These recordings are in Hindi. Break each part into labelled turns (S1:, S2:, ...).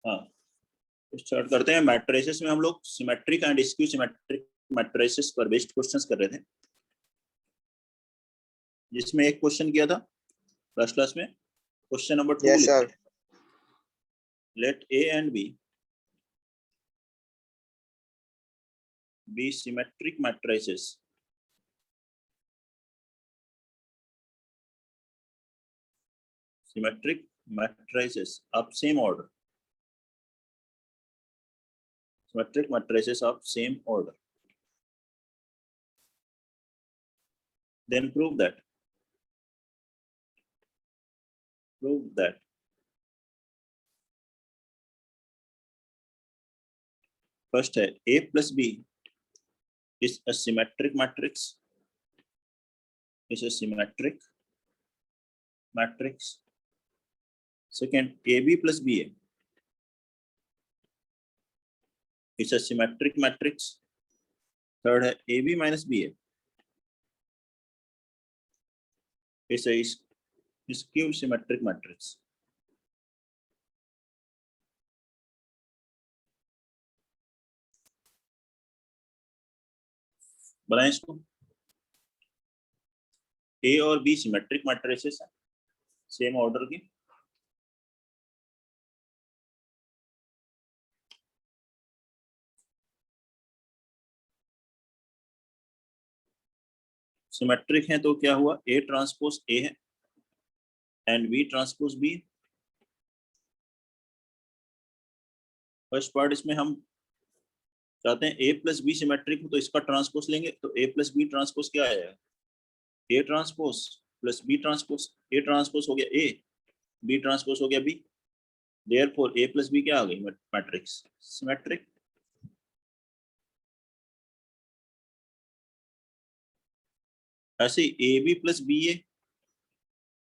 S1: हाँ, स्टार्ट करते हैं। मैट्रिसेस में हम लोग symmetric and skew symmetric matrices पर बेस्ड क्वेश्चंस कर रहे थे, जिसमें एक क्वेश्चन किया था फर्स्ट क्लास में। क्वेश्चन नंबर 2
S2: यस
S1: लिखते
S2: सर।
S1: हैं। Let A and B be symmetric matrices of same order. Symmetric matrices of same order. Then prove that first है A plus B is a symmetric matrix. Is a symmetric matrix. Second, AB plus BA is a symmetric matrix. Third है AB minus BA is a skew symmetric matrix. बनाएं इसको। A और B सिमेट्रिक मैट्रिसेस हैं सेम ऑर्डर की। सिमेट्रिक है तो क्या हुआ, A ट्रांसपोज A है and B transpose B। First part इसमें हम चाहते हैं A प्लस बी सिमेट्रिक हो तो इसका ट्रांसपोज लेंगे, तो A प्लस बी ट्रांसपोज क्या आएगा, A transpose plus B transpose. A transpose हो गया A, B ट्रांसपोज हो गया B, therefore A plus B क्या आ गई, मैट्रिक्स सिमेट्रिक। ऐसे AB प्लस BA,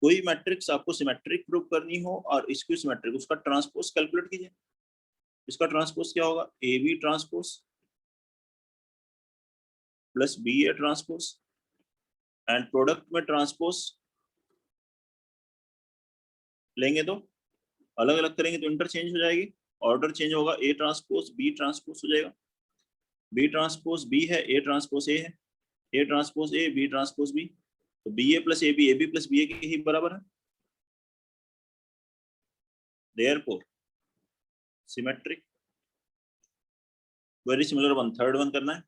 S1: कोई मैट्रिक्स आपको सिमेट्रिक प्रूव करनी हो और इसकी सिमेट्रिक, उसका ट्रांसपोज कैलकुलेट कीजिए। इसका ट्रांसपोज क्या होगा, AB transpose plus BA transpose and product में ट्रांसपोज लेंगे तो अलग अलग करेंगे तो इंटरचेंज हो जाएगी, ऑर्डर चेंज होगा, A ट्रांसपोज B ट्रांसपोज हो जाएगा। B ट्रांसपोज B है, A ट्रांसपोज A है, A transpose A B transpose B, तो BA plus AB AB plus BA के ही बराबर है। Therefore symmetric. Very similar one, third one करना है।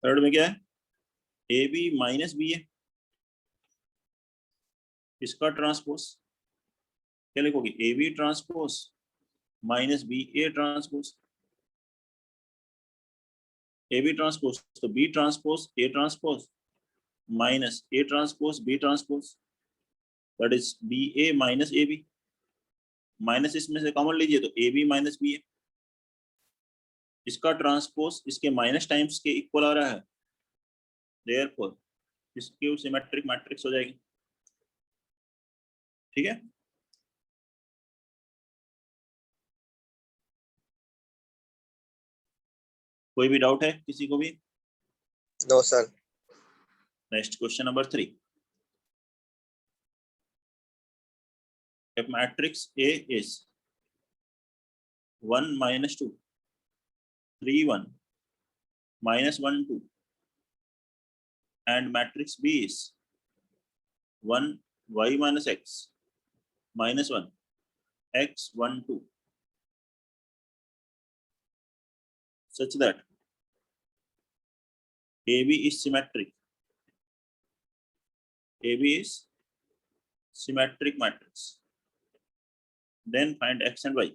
S1: थर्ड में क्या है, AB माइनस BA, इसका ट्रांसपोज क्या लिखोगे, AB transpose minus BA transpose. AB transpose तो B transpose A transpose minus A transpose B transpose, that is BA minus AB। Minus इसमें से कॉमन लीजिए तो AB माइनस BA, इसका ट्रांसपोज इसके माइनस टाइम्स के इक्वल आ रहा है, देयरफॉर इसकी सिमेट्रिक मैट्रिक्स हो जाएगी। ठीक है, कोई भी डाउट है किसी को भी?
S2: No sir.
S1: Next question number 3। If matrix A is 1 minus 2 3 1 minus 1 2 and matrix B is 1 y minus x minus 1 x 1 2 such that AB is symmetric, AB is symmetric matrix, then find x and y।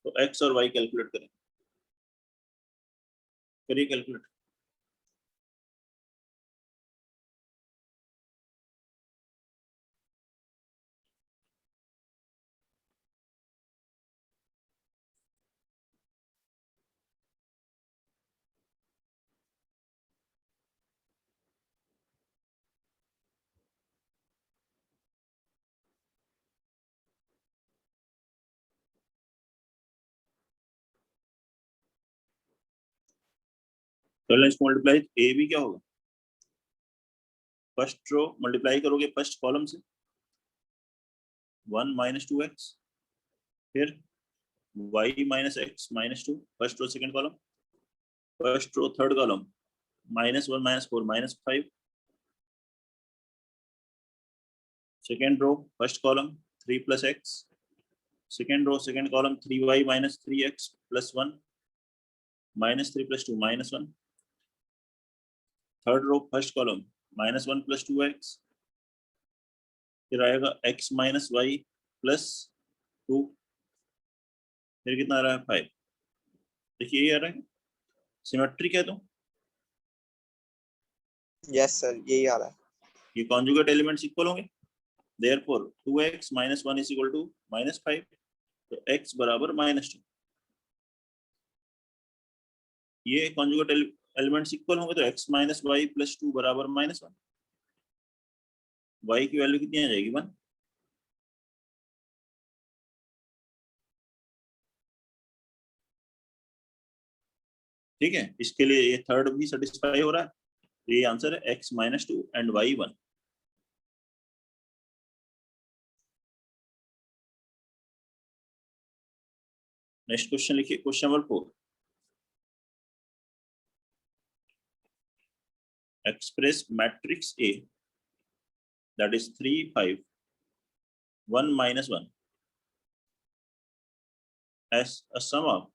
S1: तो x और y कैलकुलेट करें, करिए कैलकुलेट। पहले इसको मल्टीप्लाई, ए बी क्या होगा, फर्स्ट रो मल्टीप्लाई करोगे फर्स्ट कॉलम से 1 माइनस 2x, फिर y minus x minus 2, first row second column, first row third column -1 -4 -5, second row first column 3 plus x, second row second column 3y minus 3x plus 1 -3 plus 2 -1, third row first column -1 plus 2x, फिर आएगा x माइनस वाई प्लस 2, फिर कितना आ रहा है 5। देखिए ये आ रहा है सिमेट्रिक है, तो
S2: यस सर, यही आ रहा है।
S1: ये कॉन्जुगेट एलिमेंट्स इक्वल होंगे, therefore 2x minus 1 is equal to -5, तो x बराबर -2। ये कॉन्जुगेट एलिमेंट्स इक्वल होंगे तो x माइनस वाई प्लस 2 बराबर -1, y की वैल्यू कितनी आ जाएगी 1। ठीक है, इसके लिए ये थर्ड भी सेटिस्फाई हो रहा है, तो ये आंसर है x minus 2 and y 1। Next question लिखिए, question number 4, express matrix A that is 3 5 1 minus 1 as a sum of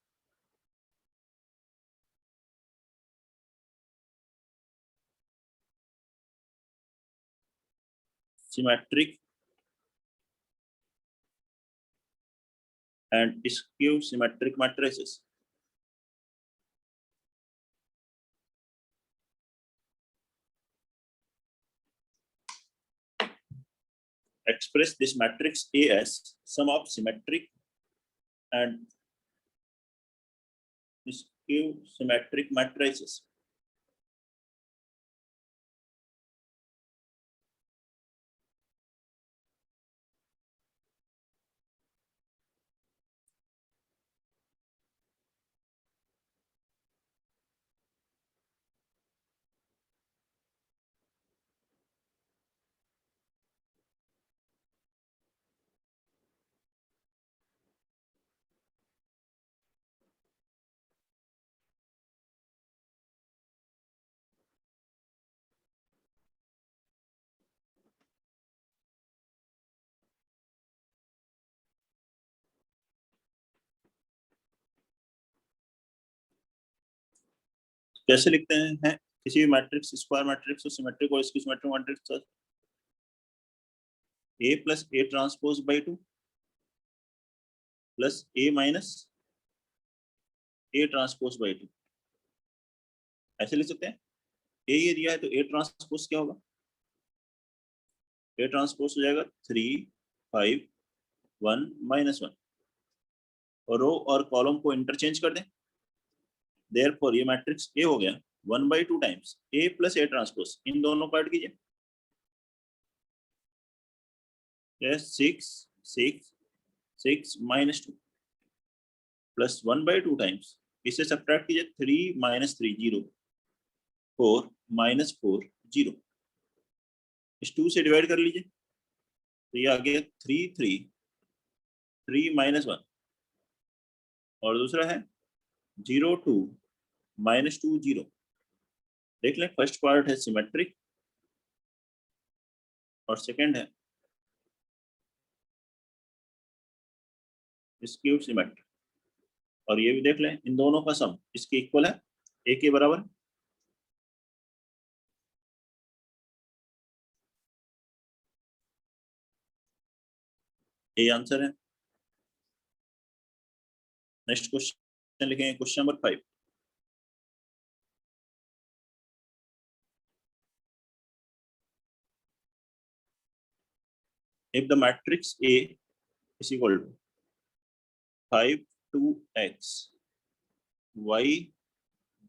S1: symmetric and skew symmetric matrices. Express this matrix A as sum of symmetric and skew symmetric matrices. कैसे लिखते हैं किसी भी मैट्रिक्स, स्क्वायर मैट्रिक्स और सिमेट्रिक और skew symmetric matrix, A plus A transpose by 2 plus A minus A transpose by 2, ऐसे लिख सकते हैं। A ये दिया है तो A ट्रांसपोज क्या होगा, A ट्रांसपोज हो जाएगा 3 5 1 -1, और रो और कॉलम को इंटरचेंज कर दें, देयरफॉर ये मैट्रिक्स A हो गया 1/2 times A plus A transpose, इन दोनों को ऐड कीजिए, 6 6 6 -2 प्लस 1/2 टाइम्स, इसे सब्ट्रैक्ट कीजिए 3 -3 0 4 -4 0, इस 2 से डिवाइड कर लीजिए, तो ये आ गया 3 3 3 -1, और दूसरा है 0 2 -2 0। देख लें, फर्स्ट पार्ट है सिमेट्रिक और सेकंड है स्क्यूड सिमेट्रिक, और ये भी देख लें, इन दोनों का सम इसके इक्वल है, A के बराबर। ये आंसर है। नेक्स्ट क्वेश्चन लिखेंगे, question number 5, if the matrix A is equal to 5 2x y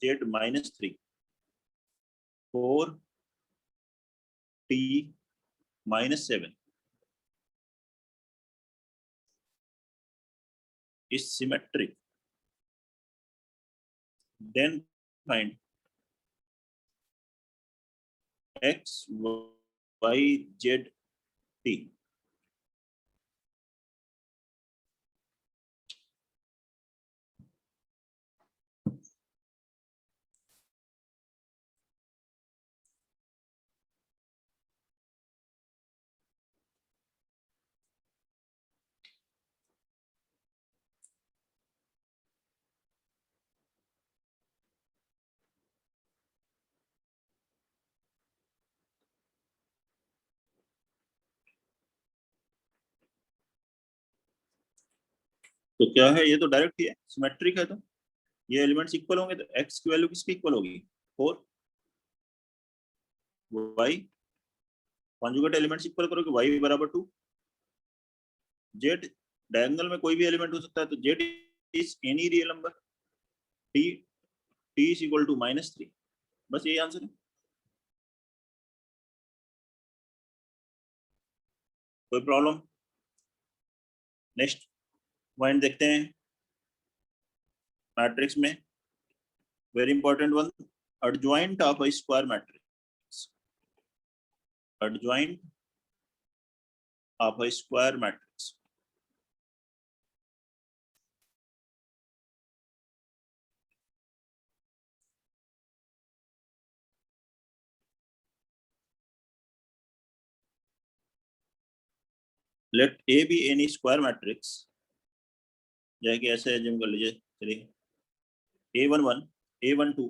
S1: z minus 3 4 t minus 7 is symmetric, then find X Y Z T. तो क्या है, ये तो डायरेक्ट ही है, सिमेट्रिक है। तो ये एलिमेंट्स इक्वल होंगे, तो एक्स की वैल्यू किसकी इक्वल होगी? 4। वाई कॉन्जुगेट एलिमेंट्स इक्वल करोगे, वाई बराबर 2। जेड डायगोनल में कोई भी एलिमेंट हो सकता है, तो Z is any real number. T T is equal to -3। बस यही आंसर है, कोई प्रॉब्लम? नेक्स्ट पॉइंट देखते हैं मैट्रिक्स में, very important one, adjoint of a square matrix, adjoint of a square matrix। let A be any square matrix, जैसे कि ऐसे एज्यूम कर लीजिए, चलिए A11 A12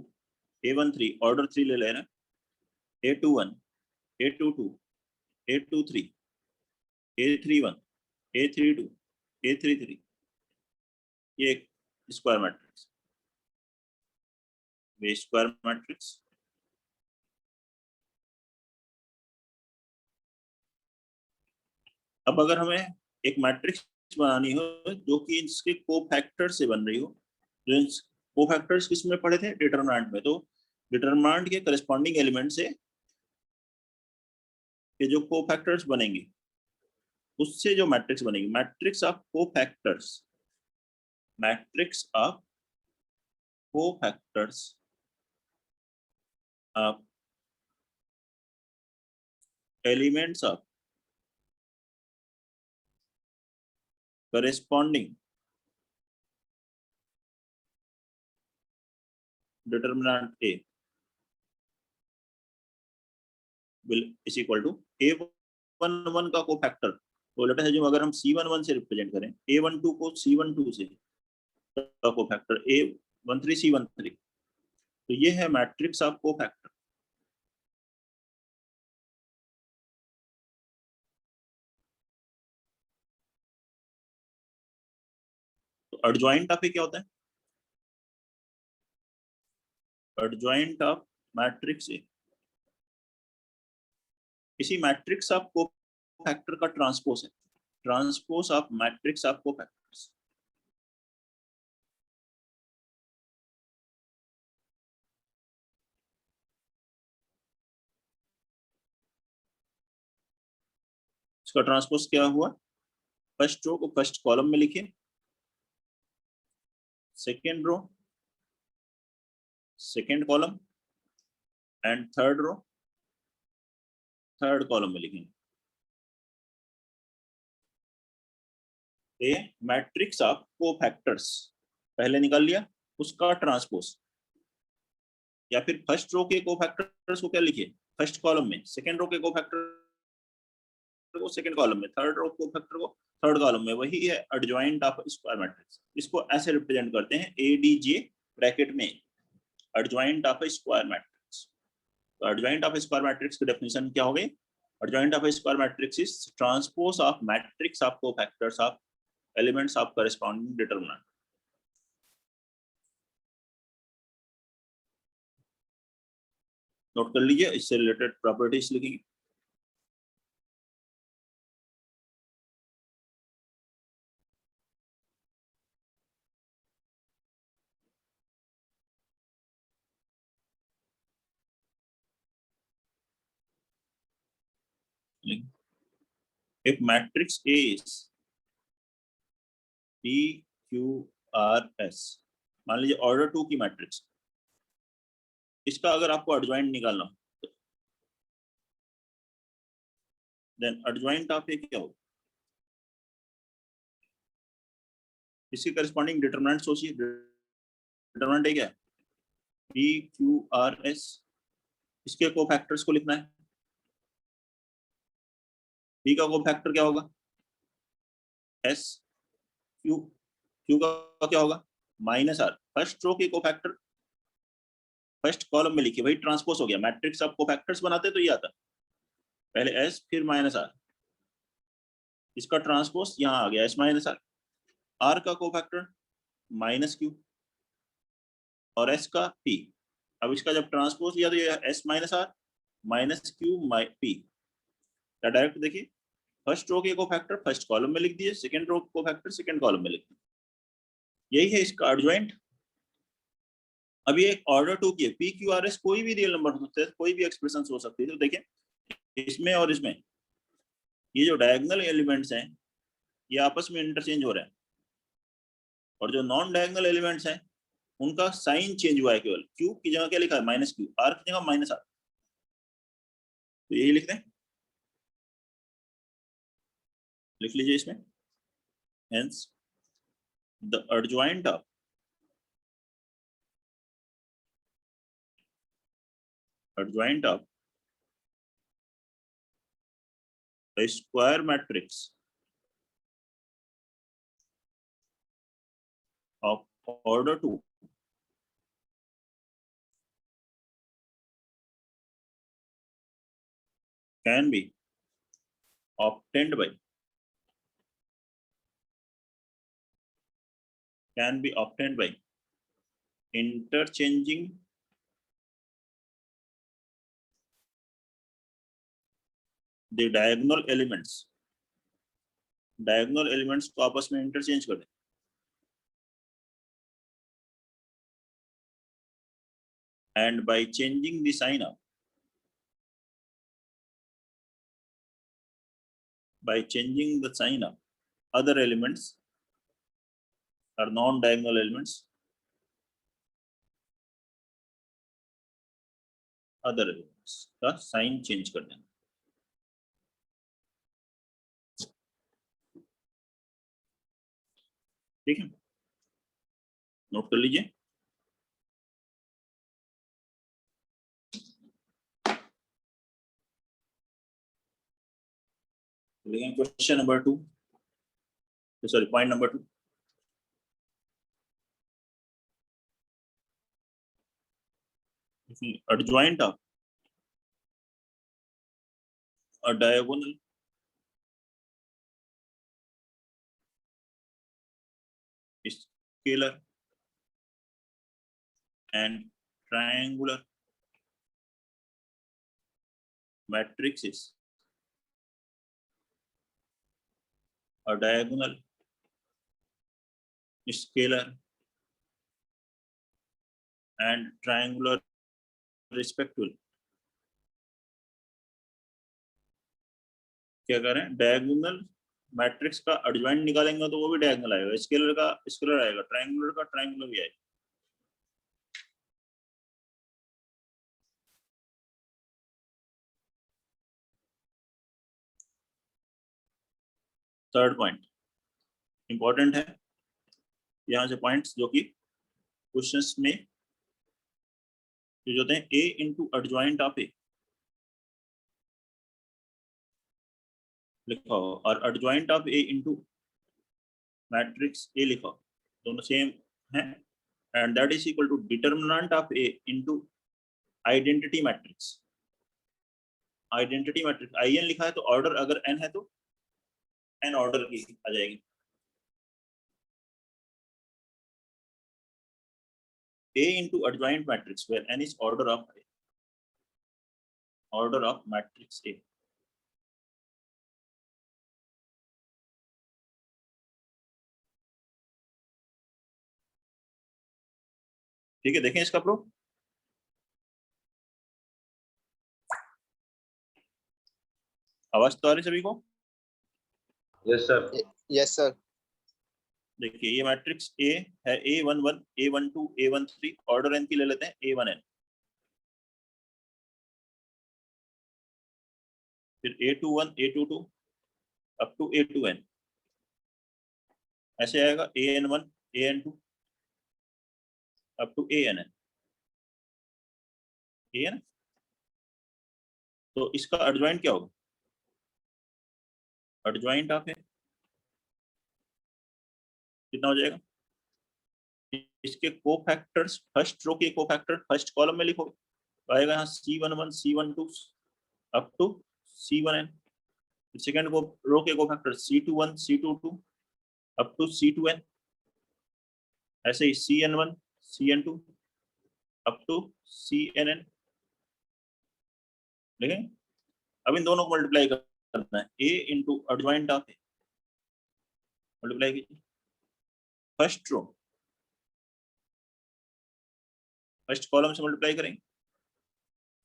S1: A13 ऑर्डर 3 ले लेना, A21 A22 A23 A31 A32 A33, ये एक स्क्वायर मैट्रिक्स, वे स्क्वायर मैट्रिक्स। अब अगर हमें एक मैट्रिक्स बनानी हो जो कि इसके कोफैक्टर से बन रही हो, जो कोफैक्टर्स किस में पढ़े थे? डिटरमिनेंट में। तो डिटरमिनेंट के करस्पॉन्डिंग एलिमेंट से ये जो कोफैक्टर्स बनेंगे, उससे जो मैट्रिक्स बनेगी, matrix of cofactors, matrix of cofactors of elements of corresponding determinant A will is equal to A11 का कोफैक्टर। तो लेट अस अज्यूम अगर हम C11 से रिप्रेजेंट करें, A12 को C12 से का कोफैक्टर A13 C13, तो ये है मैट्रिक्स ऑफ कोफैक्टर। तो एडजॉइंट ऑफ क्या होता है? एडजॉइंट ऑफ मैट्रिक्स ए किसी मैट्रिक्स ऑफ कोफैक्टर का ट्रांसपोज है, transpose of matrix of cofactors. इसका ट्रांसपोज क्या हुआ? फर्स्ट रो को फर्स्ट कॉलम में लिखिए, second row second column, and third row third column में लिखेंगे। ये मैट्रिक्स ऑफ कोफैक्टर्स पहले निकाल लिया, उसका ट्रांसपोज, या फिर फर्स्ट रो के कोफैक्टर्स को क्या लिखिए? फर्स्ट कॉलम में, सेकेंड रो के कोफैक्टर को सेकंड कॉलम में, थर्ड रो कोफैक्टर को थर्ड कॉलम में, वही है एडजॉइंट ऑफ स्क्वायर मैट्रिक्स। इसको ऐसे रिप्रेजेंट करते हैं एडीजे ब्रैकेट में, एडजॉइंट ऑफ स्क्वायर मैट्रिक्स। तो एडजॉइंट ऑफ स्क्वायर मैट्रिक्स की डेफिनेशन क्या हो गई? Adjoint of square matrix is transpose of matrix of cofactors of elements of corresponding determinant. Note कर लीजिए, इससे रिलेटेड प्रॉपर्टीज लिखेंगे। if matrix A is P Q R S, मान लीजिए ऑर्डर 2 की मैट्रिक्स, इसका अगर आपको एडजॉइंट निकालना, देन एडजॉइंट ऑफ ए क्या होगा, इसकी करस्पॉन्डिंग डिटरमिनेंट सोचिए। डिटरमिनेंट क्या है, पी क्यू आर एस, इसके कोफैक्टर्स को लिखना है। पी का कोफैक्टर क्या होगा, एस, क्यू, क्यू का क्या होगा माइनस आर। फर्स्ट रो के कोफैक्टर फर्स्ट कॉलम में लिखिए, वही ट्रांसपोज हो गया। मैट्रिक्स आप कोफैक्टर्स बनाते तो ये आता, पहले एस फिर माइनस आर, इसका ट्रांसपोज यहाँ आ गया एस माइनस आर। आर का कोफैक्टर माइनस क्यू और एस का पी। अब इसका जब ट्रांसपोज लिया तो ये S minus R minus Q P. Direct देखिए, फर्स्ट रो के कोफैक्टर फर्स्ट कॉलम में लिख दिए, second row cofactor second column में लिख दिए। यही है इसका एडजॉइंट। अब ये ऑर्डर टू की है, पी क्यू आर एस कोई भी रियल नंबर हो सकता है, कोई भी एक्सप्रेशन हो सकती है। तो देखिए इसमें और इसमें ये जो डायगोनल एलिमेंट्स हैं ये आपस में इंटरचेंज हो रहे हैं, और जो नॉन डायगोनल एलिमेंट्स हैं उनका साइन चेंज हुआ है। केवल क्यू की जगह क्या लिखा है माइनस क्यू, आर की जगह माइनस आर, तो यही लिख दें, लिख लीजिए इसमें। Hence the adjoint of a square matrix of order 2 can be obtained by interchanging the diagonal elements को आपस में इंटरचेंज कर दें, and by changing the sign of other elements or non-diagonal elements, का साइन चेंज कर देना। ठीक है, नोट कर लीजिए। Question number 2, sorry point number 2। adjoint of a diagonal scalar and triangular matrices, a diagonal scalar and triangular respectively। क्या करें, डायगोनल मैट्रिक्स का एडजॉइंट निकालेंगे तो वो भी डायगोनल आएगा, स्केलर का स्केलर आएगा, ट्रायंगुलर का ट्रायंगुलर भी आएगा। थर्ड पॉइंट इंपॉर्टेंट है, यहाँ से पॉइंट्स जो कि क्वेश्चंस में जो होते हैं, A into adjoint of A लिखा हो और adjoint of A into matrix A लिखा हो, दोनों सेम है, and that is equal to determinant of A into identity matrix. Identity matrix I N लिखा है तो ऑर्डर अगर एन है तो एन ऑर्डर की आ जाएगी। A into adjoint matrix where n is order of matrix A। ठीक है, देखें इसका प्रूफ। आवाज तो आ रही सभी को?
S3: Yes sir.
S2: Yes sir.
S1: देखिए ये मैट्रिक्स A है, A11 A12 A13, order n की ले लेते हैं A1n। फिर A21 A22 up to A2n, ऐसे आएगा AN1 AN2 up to ANN, ठीक है ना। तो इसका एडजॉइंट क्या होगा, एडजॉइंट ऑफ है कितना हो जाएगा, इसके कोफैक्टर्स फर्स्ट रो के कोफैक्टर फर्स्ट कॉलम में लिखोगे तो आएगा यहाँ C11 C12 up to C1n, second को रो के cofactor C21 C22 up to C2n, ऐसे ही CN1 CN2 up to CNN, देखें। अब इन दोनों को मल्टीप्लाई करना है, A into adjoint of A, multiply कीजिए फर्स्ट रो फर्स्ट कॉलम से मल्टीप्लाई करेंगे,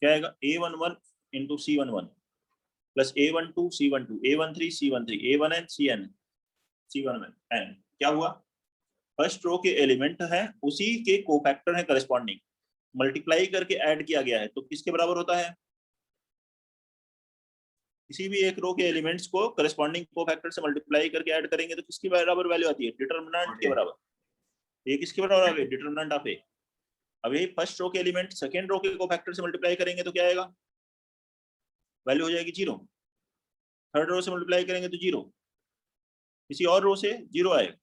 S1: क्या आएगा A11 into C11 plus A12 C12 A13 C13 A1n CN C1n, क्या हुआ, फर्स्ट रो के एलिमेंट है उसी के कोफैक्टर है करस्पॉन्डिंग, मल्टीप्लाई करके ऐड किया गया है तो किसके बराबर होता है, किसी भी एक रो के एलिमेंट्स को करस्पॉन्डिंग कोफैक्टर से मल्टीप्लाई करके ऐड करेंगे तो किसकी बराबर वैल्यू आती है, डिटरमिनेंट के बराबर। ये किसके बराबर आ गई, डिटरमिनेंट ऑफ ए। अब ये फर्स्ट रो के एलिमेंट सेकेंड रो के कोफैक्टर से मल्टीप्लाई करेंगे तो क्या आएगा, वैल्यू हो जाएगी 0, थर्ड रो से मल्टीप्लाई करेंगे तो 0, किसी और रो से 0 आएगा,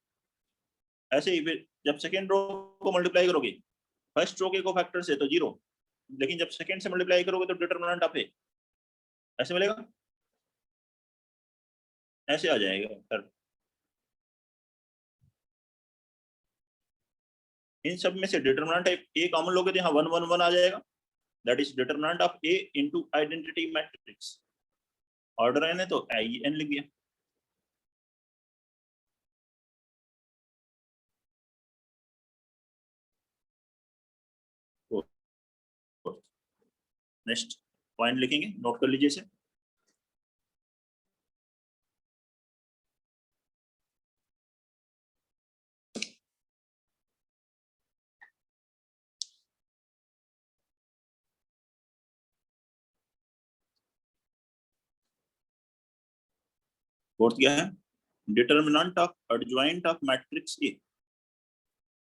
S1: ऐसे ही फिर जब सेकेंड रो को मल्टीप्लाई करोगे फर्स्ट रो के कोफैक्टर से तो 0, लेकिन जब सेकेंड से मल्टीप्लाई करोगे तो डिटरमिनेंट ऑफ ए, ऐसे मिलेगा, ऐसे आ जाएगा सर। इन सब में से डिटरमिनेंट ए कॉमन लोगे तो यहाँ 1 1 1 आ जाएगा, that is determinant of A into identity matrix, order N है तो आई एन लिख दिया। नेक्स्ट पॉइंट लिखेंगे, नोट कर लीजिए इसे। फोर्थ क्या है, determinant of adjoint of matrix A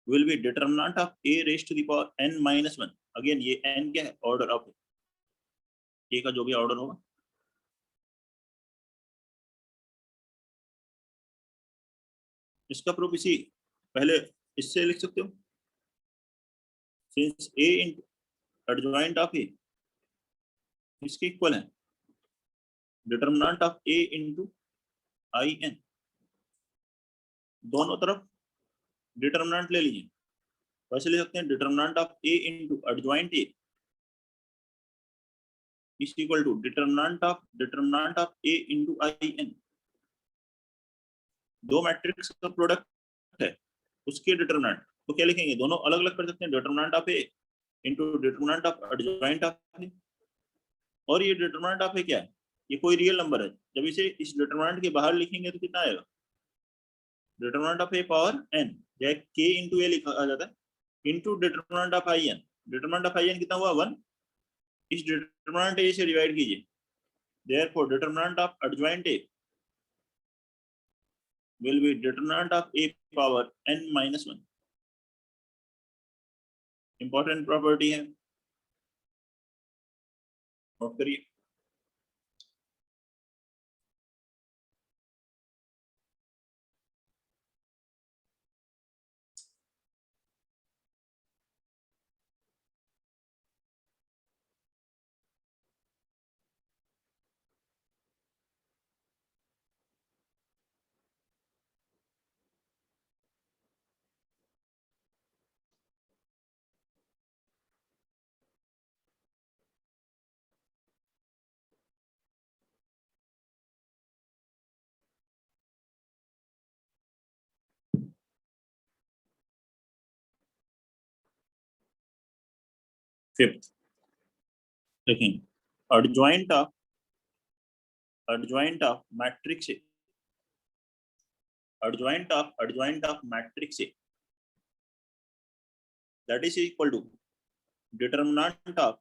S1: will be determinant of a raised to the power n minus 1, again ये n क्या है, ऑर्डर ऑफ ए का जो भी ऑर्डर होगा, इसका प्रूफ इसी पहले इससे लिख सकते हो, since a into adjoint of a इसके इक्वल है determinant of a into i n, दोनों तरफ डिटरमिनेंट ले लीजिए, वैसे ले सकते हैं determinant of a into adjoint a is equal to determinant of a into i n, दो मैट्रिक्स का प्रोडक्ट है उसके डिटरमिनेंट, तो क्या लिखेंगे, दोनों अलग अलग कर सकते हैं, determinant of A into determinant of adjoint of A, और ये डिटरमिनेंट ऑफ ए क्या है, ये कोई रियल नंबर है, जब इसे इस डिटरमिनेंट के बाहर लिखेंगे तो कितना आएगा, determinant of A power n, या k इंटू ए लिखा आ जाता है into determinant of I N, determinant of I N कितना हुआ 1, इस डिटरमिनेंट ए से डिवाइड कीजिए, therefore determinant of adjoint A will be determinant of a power n minus 1, important property है, नोट करिए। फिफ्थ देखेंगे, adjoint of matrix A, adjoint of matrix A that is equal to determinant of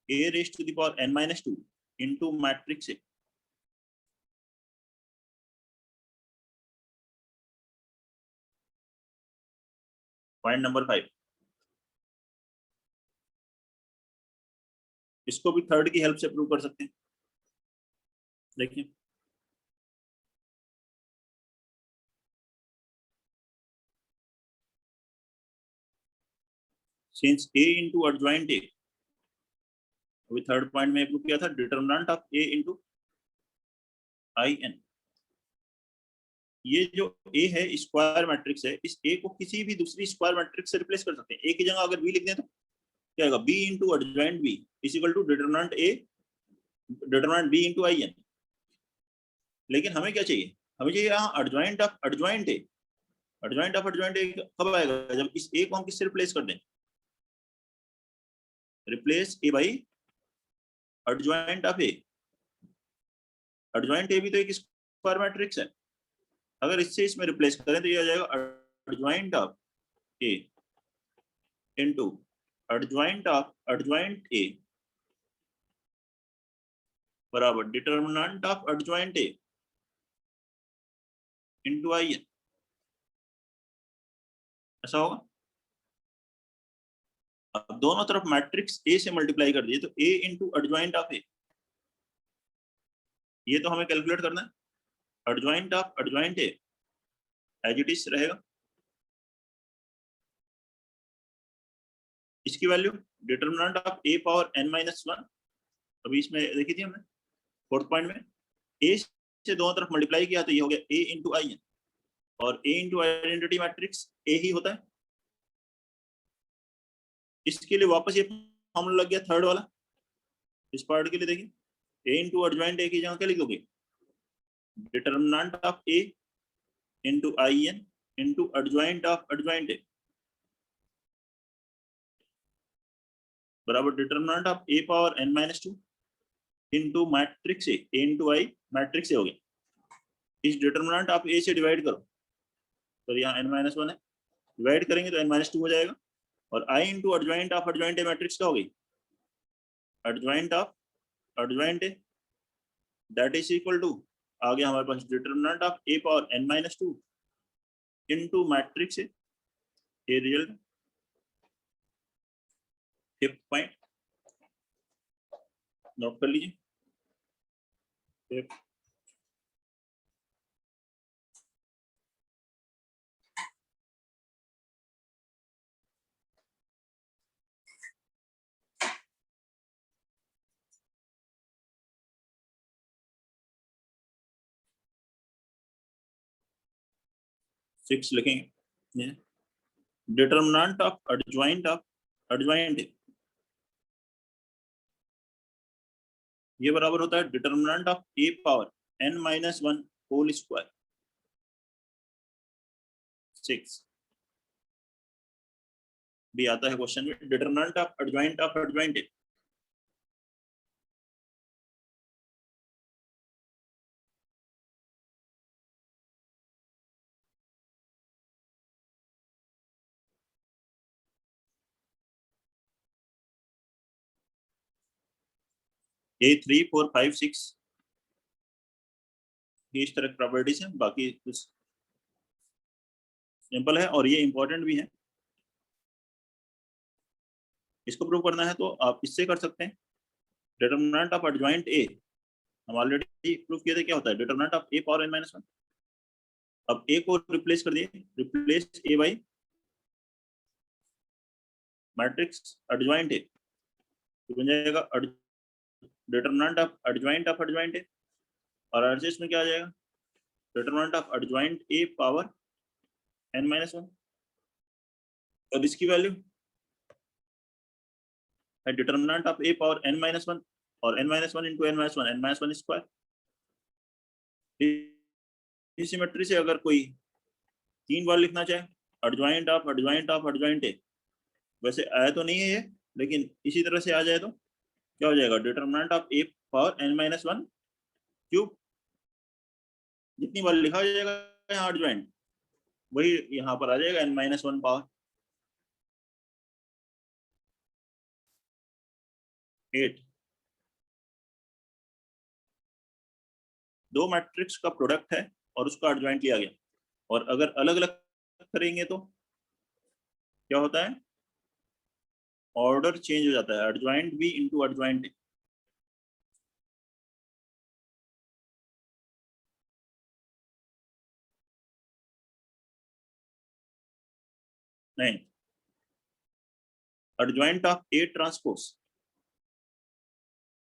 S1: a raised to the power n minus 2 into matrix A, point number 5, इसको भी थर्ड की हेल्प से प्रूव कर सकते हैं। देखिए since a into adjoint a, अभी थर्ड पॉइंट में प्रूव किया था, determinant of a into I N. ये जो a है स्क्वायर मैट्रिक्स है, इस a को किसी भी दूसरी स्क्वायर मैट्रिक्स से रिप्लेस कर सकते हैं। a की जगह अगर b लिख दें तो क्या आएगा, b into adjoint b is equal to determinant a determinant b into I N. लेकिन हमें क्या चाहिए, हमें चाहिए यहाँ adjoint of adjoint a। Adjoint of adjoint a कब आएगा, जब इस a को हम किससे रिप्लेस कर दें, replace a by adjoint of a। Adjoint a भी तो एक स्क्वायर मैट्रिक्स है, अगर इससे इसमें रिप्लेस करें तो ये आ जाएगा adjoint of a into adjoint of adjoint a बराबर determinant of adjoint a into I N. ऐसा होगा। अब दोनों तरफ मैट्रिक्स a से मल्टीप्लाई कर दिए तो a into adjoint of a, ये तो हमें कैलकुलेट करना है। Adjoint of adjoint a as it is रहेगा, इसकी value determinant of a power n minus 1, अभी इसमें देखी थी हमने फोर्थ पॉइंट में, a से दोनों तरफ मल्टीप्लाई किया तो ये हो गया a इंटू आई एन, और a into identity matrix a ही होता है। इसके लिए वापस ये फॉर्मूला लग गया थर्ड वाला। इस पार्ट के लिए देखिए a इंटू एडजॉइंट a की जगह क्या लिखोगे, determinant of a into I N into adjoint of adjoint a बराबर determinant of a power n minus 2 into matrix a into I matrix a हो गया। इस डिटरमिनेंट ऑफ a से डिवाइड करो तो यहाँ n माइनस 1 है, डिवाइड करेंगे तो n माइनस 2 हो जाएगा, और i into adjoint of adjoint a matrix क्या हो गई, adjoint of adjoint a that is equal to, आ गया हमारे पास determinant of a power n minus 2 into matrix a, ये रिजल्ट। फिफ्थ पॉइंट नोट कर लीजिए, सिक्स लिखेंगे, डिटरमिनेंट ऑफ एडजॉइंट ये बराबर होता है determinant of a power n minus 1 whole square. 6 भी आता है क्वेश्चन में, डिटरमिनेंट ऑफ एडजॉइंट a ये 3 4 5 6 ये इस तरह प्रॉपर्टीज हैं, बाकी कुछ सिंपल है और ये इंपॉर्टेंट भी है। इसको प्रूव करना है तो आप इससे कर सकते हैं, डिटरमिनेंट ऑफ एडजॉइंट a हम ऑलरेडी प्रूव किए थे, क्या होता है determinant of a power n minus 1। अब a को रिप्लेस कर दिए, replace a by matrix adjoint a, तो बन जाएगा डिटरमिनेंट ऑफ एडजॉइंट a, और एडजस्ट में क्या आ जाएगा, determinant of adjoint a power n minus 1। अब इसकी वैल्यू है determinant of a power n minus 1, और n minus 1 into n minus 1 square. इस सिमेट्री से अगर कोई 3 बार लिखना चाहे एडजॉइंट ऑफ एडजॉइंट a, वैसे आया तो नहीं है ये, लेकिन इसी तरह से आ जाए तो क्या हो जाएगा, determinant of a power n minus 1 cube, जितनी बार लिखा जाएगा यहाँ एडजॉइंट वही यहाँ पर आ जाएगा n माइनस 1 पावर 8। दो मैट्रिक्स का प्रोडक्ट है और उसका एडजॉइंट लिया गया, और अगर अलग अलग करेंगे तो क्या होता है, ऑर्डर चेंज हो जाता है, adjoint B into adjoint A. नहीं, adjoint of A transpose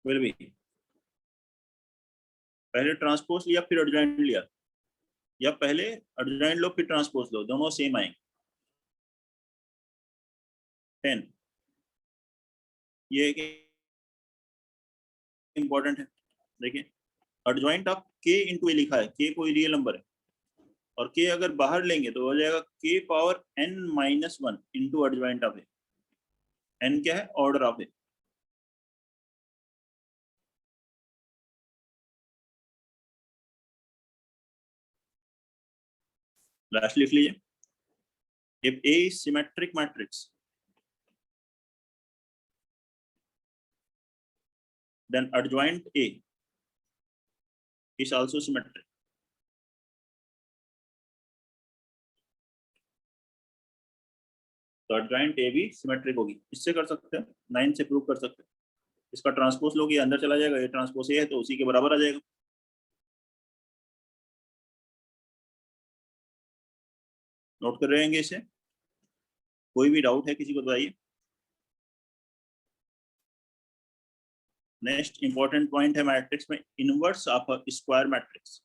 S1: will be, पहले ट्रांसपोज लिया फिर एडजॉइंट लिया, या पहले एडजॉइंट लो फिर ट्रांसपोज लो, दोनों सेम आएंगे। 10 ये इंपॉर्टेंट है। देखिए, एडजॉइंट ऑफ के इंटू ए लिखा है, के कोई रियल नंबर है, और के अगर बाहर लेंगे तो हो जाएगा के power n minus 1 into adjoint of A. n क्या है, ऑर्डर ऑफ ए। लास्ट लिख लीजिए, if A is symmetric matrix, then adjoint A is also symmetric. तो adjoint A भी सिमेट्रिक होगी। इससे कर सकते हैं, 9 से प्रूव कर सकते हैं। इसका ट्रांसपोज लोगे अंदर चला जाएगा, ये ट्रांसपोज ए है तो उसी के बराबर आ जाएगा। नोट कर रहेंगे इसे, कोई भी डाउट है किसी को बताइए। नेक्स्ट इंपॉर्टेंट पॉइंट है मैट्रिक्स में, inverse of a square matrix.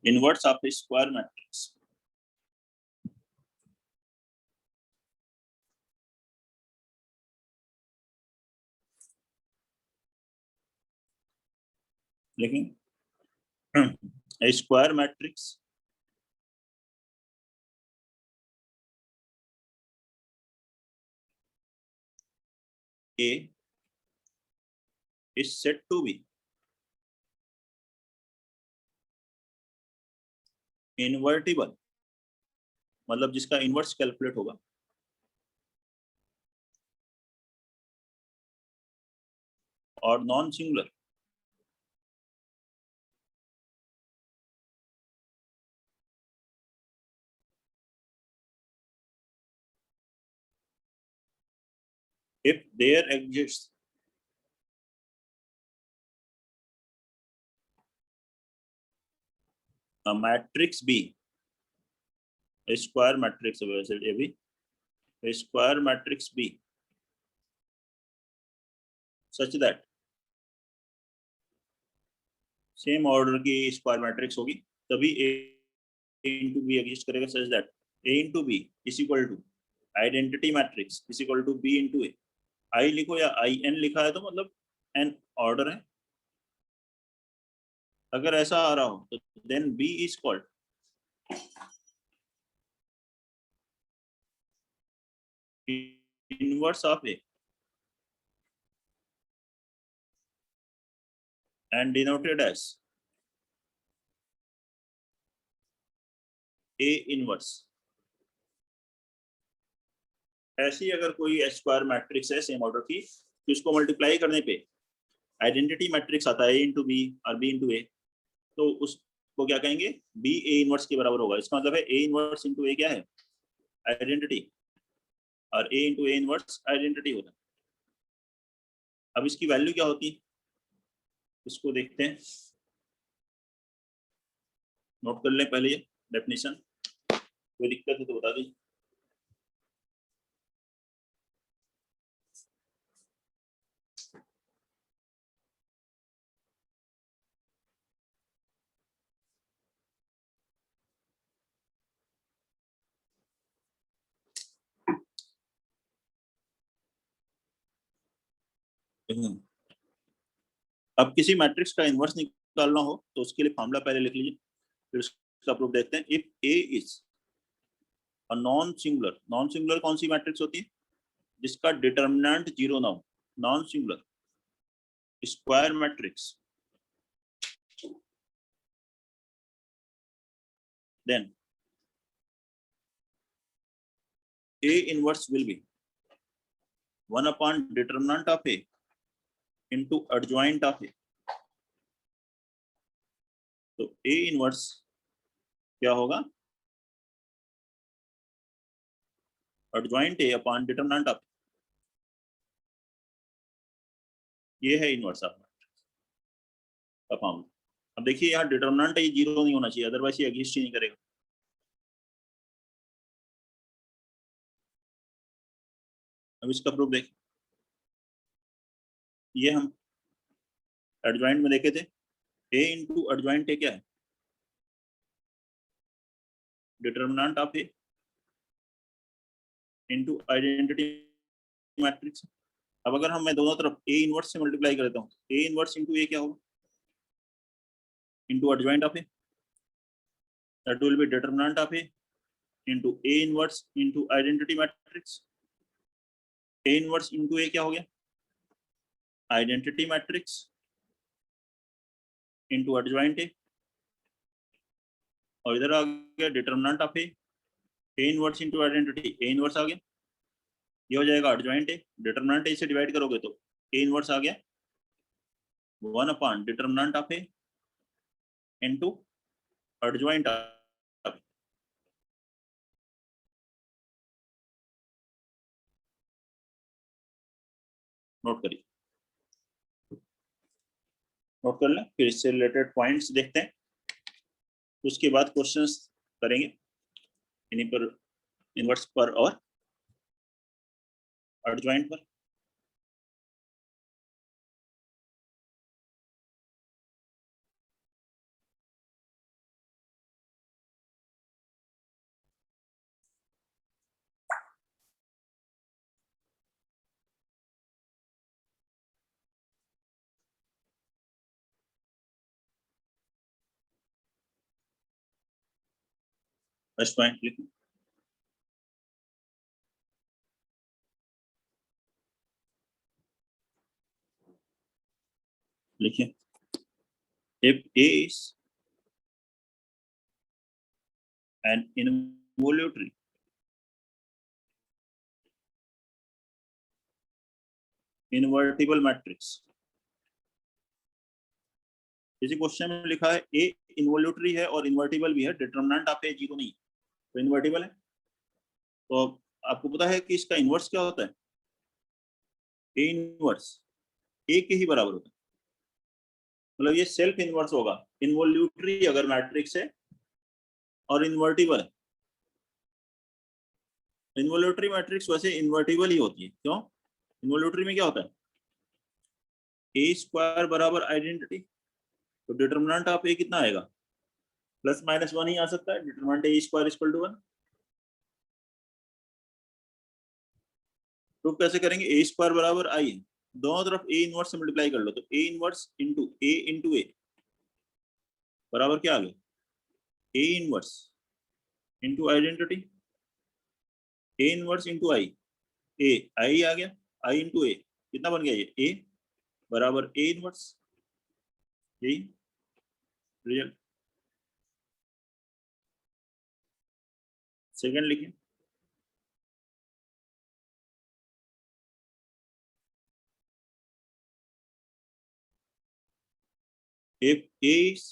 S1: Inverse of a square matrix, लेकिन a square matrix A is said to be invertible, मतलब जिसका इनवर्स कैलकुलेट होगा, और non singular if there exists a matrix B, a square matrix वैसे ये भी, a square matrix B such that same order की स्क्वायर मैट्रिक्स होगी, तभी A into B एग्जिस्ट करेगा, such that A into B is equal to identity matrix is equal to B into A। I लिखो या IN लिखा है तो मतलब N ऑर्डर है। अगर ऐसा आ रहा हो तो then B is called inverse of A and denoted as A inverse। ऐसी अगर कोई स्क्वायर मैट्रिक्स है सेम ऑर्डर की, तो इसको मल्टीप्लाई करने पे आइडेंटिटी मैट्रिक्स आता है A इंटू बी और B इंटू ए, तो उसको क्या कहेंगे, B A इनवर्स के बराबर होगा। इसका मतलब है A इनवर्स इंटू ए क्या है, आइडेंटिटी, और A into A inverse identity होता है। अब इसकी वैल्यू क्या होती है, इसको देखते हैं, नोट कर लें पहले ये डेफिनेशन, कोई दिक्कत है तो बता दीजिए। अब किसी मैट्रिक्स का इनवर्स निकालना हो तो उसके लिए फॉर्मूला पहले लिख लीजिए, फिर उसका प्रूफ देखते हैं। If A is a non singular, non singular कौन सी मैट्रिक्स होती है, जिसका डिटर्मिनेंट 0 ना हो, non singular square matrix, then A inverse will be 1 upon determinant of A into adjoint of A. तो A inverse क्या होगा? adjoint A upon determinant of A. ये है इनवर्स का फॉर्मूला। अब देखिए यहाँ डिटर्मिनेंट ये 0 नहीं होना चाहिए, अदरवाइज ये एग्जिस्ट ही नहीं करेगा। अब इसका प्रूफ देखिए, ये हम एडजॉइंट में देखे थे, A इंटू एडजॉइंट A क्या है? Determinant of A into identity matrix. अब अगर मैं दोनों तरफ A इनवर्स से मल्टीप्लाई कर देता हूँ, A इनवर्स इंटू A क्या होगा? Into adjoint of A, that will be determinant of A into A inverse into identity matrix. A inverse into A क्या हो गया? Identity matrix into adjoint A, और इधर आ गया determinant of A inverse into identity, A inverse आ गया, ये हो जाएगा एडजॉइंट A। डिटर्मिनेंट A से डिवाइड करोगे तो A इनवर्स आ गया 1 upon determinant of A into adjoint of A। Note करिए, नोट कर लें, फिर इससे रिलेटेड पॉइंट्स देखते हैं, उसके बाद क्वेश्चंस करेंगे इन्हीं पर, इनवर्स पर और एडजॉइंट पर। फर्स्ट पॉइंट लिखिए, लिखिए, if A is an involutory invertible matrix, इसी क्वेश्चन में लिखा है A इन्वोल्यूटरी है और इन्वर्टिबल भी है, डिटर्मिनेंट ऑफ A 0 नहीं, तो इन्वर्टिबल है। तो आपको पता है कि इसका इन्वर्स क्या होता है? A इन्वर्स A के ही बराबर होता है, मतलब ये सेल्फ इन्वर्स होगा। इन्वोल्यूटरी अगर मैट्रिक्स है और इन्वर्टिबल है, इन्वोल्यूटरी मैट्रिक्स वैसे इन्वर्टिबल ही होती है। क्यों? इन्वोल्यूटरी में क्या होता है? A स्क्वायर बराबर आइडेंटिटी, तो डिटर्मिनेंट ऑफ A कितना आएगा? प्लस माइनस 1 ही आ सकता है, determinant A square equal to 1। Proof कैसे करेंगे? A स्क्वायर बराबर I है, दोनों तरफ A इनवर्स से मल्टीप्लाई कर लो, तो A इनवर्स इंटू A बराबर क्या आ गया? A inverse into identity, A inverse into I, I आ गया, I इंटू A कितना बन गया? ये A बराबर A इनवर्स, यही रिजल्ट। सेकंड लिखिए, if A is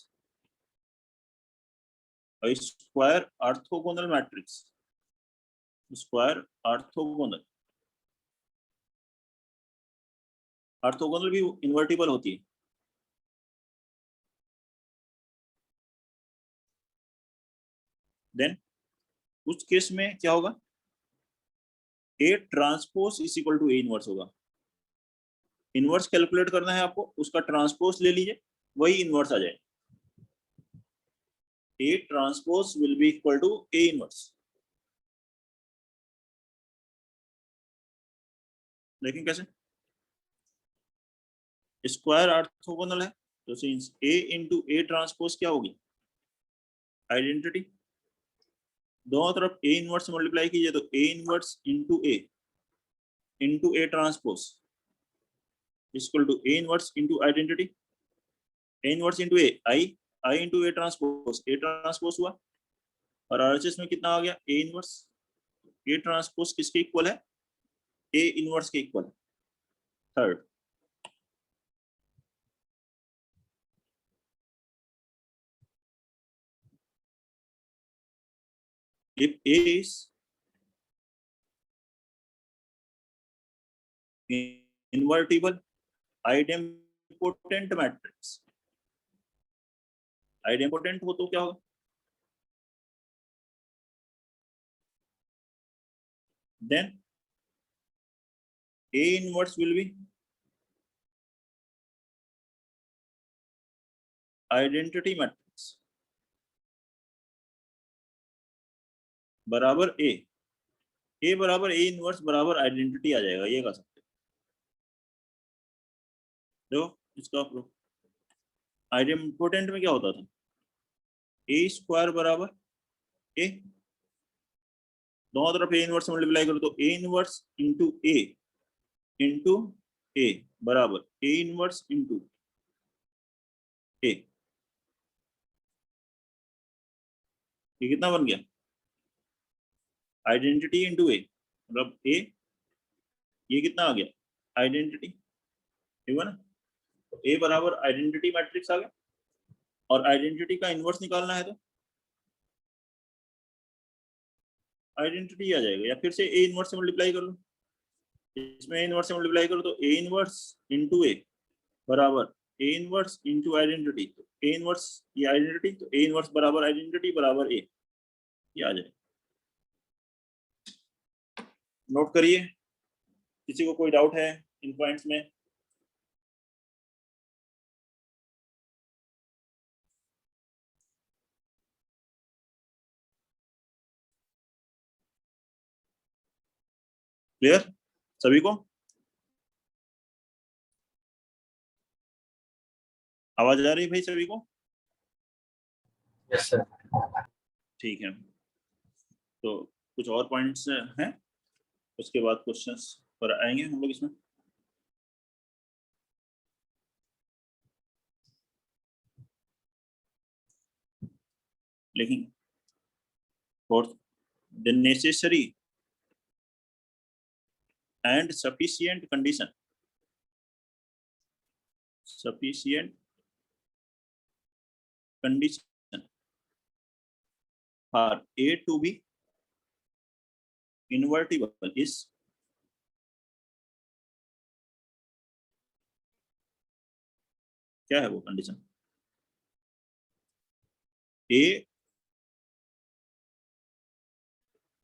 S1: a square orthogonal matrix, square orthogonal, orthogonal भी इन्वर्टिबल होती है, देन उस केस में क्या होगा? A transpose is equal to A inverse होगा। इनवर्स कैलकुलेट करना है आपको, उसका ट्रांसपोज ले लीजिए, वही इनवर्स आ जाए। A transpose will be equal to A inverse. देखें कैसे? स्क्वायर ऑर्थोगोनल है, तो since A into A transpose क्या होगी? आइडेंटिटी, दोनों तरफ A इनवर्स मल्टीप्लाई कीजिए तो A inverse into A into A transpose is equal to A inverse into identity, A inverse into A, I into A transpose हुआ, और RHS में कितना आ गया, A इनवर्स। A ट्रांसपोज किसके इक्वल है, A इनवर्स के इक्वल है। Third, if A is invertible idempotent matrix, idempotent हो तो क्या होगा, then A inverse will be identity matrix बराबर A बराबर A इनवर्स बराबर आइडेंटिटी आ जाएगा, ये कर सकते हैं। देखो इसका प्रूफ, आइडेंटिपोटेंट में क्या होता था, A स्क्वायर बराबर A, दोनों तरफ A इनवर्स मल्टीप्लाई करो तो A इनवर्स इंटू A बराबर A इनवर्स इंटू A, ये कितना बन गया, आइडेंटिटी इंटू A, मतलब A, ये कितना आ गया, आइडेंटिटी, ठीक है ना। तो A बराबर आइडेंटिटी मैट्रिक्स आ गया, और आइडेंटिटी का इनवर्स निकालना है तो आइडेंटिटी आ जाएगा, या फिर से A इनवर्स से मल्टीप्लाई कर लो, इसमें A इनवर्स से मल्टीप्लाई करो तो A इनवर्स इंटू A बराबर A इनवर्स इंटू आइडेंटिटी, तो A इनवर्स ये आइडेंटिटी, तो A इनवर्स बराबर आइडेंटिटी बराबर A, ये आ जाए। नोट करिए, किसी को कोई डाउट है इन पॉइंट्स में? क्लियर सभी को, आवाज आ रही है भाई सभी को?
S3: Yes sir.
S1: ठीक है, तो कुछ और पॉइंट्स हैं, उसके बाद क्वेश्चंस पर आएंगे हम लोग इसमें। लेकिन for the necessary and sufficient condition for A to be invertible is क्या है वो कंडीशन, A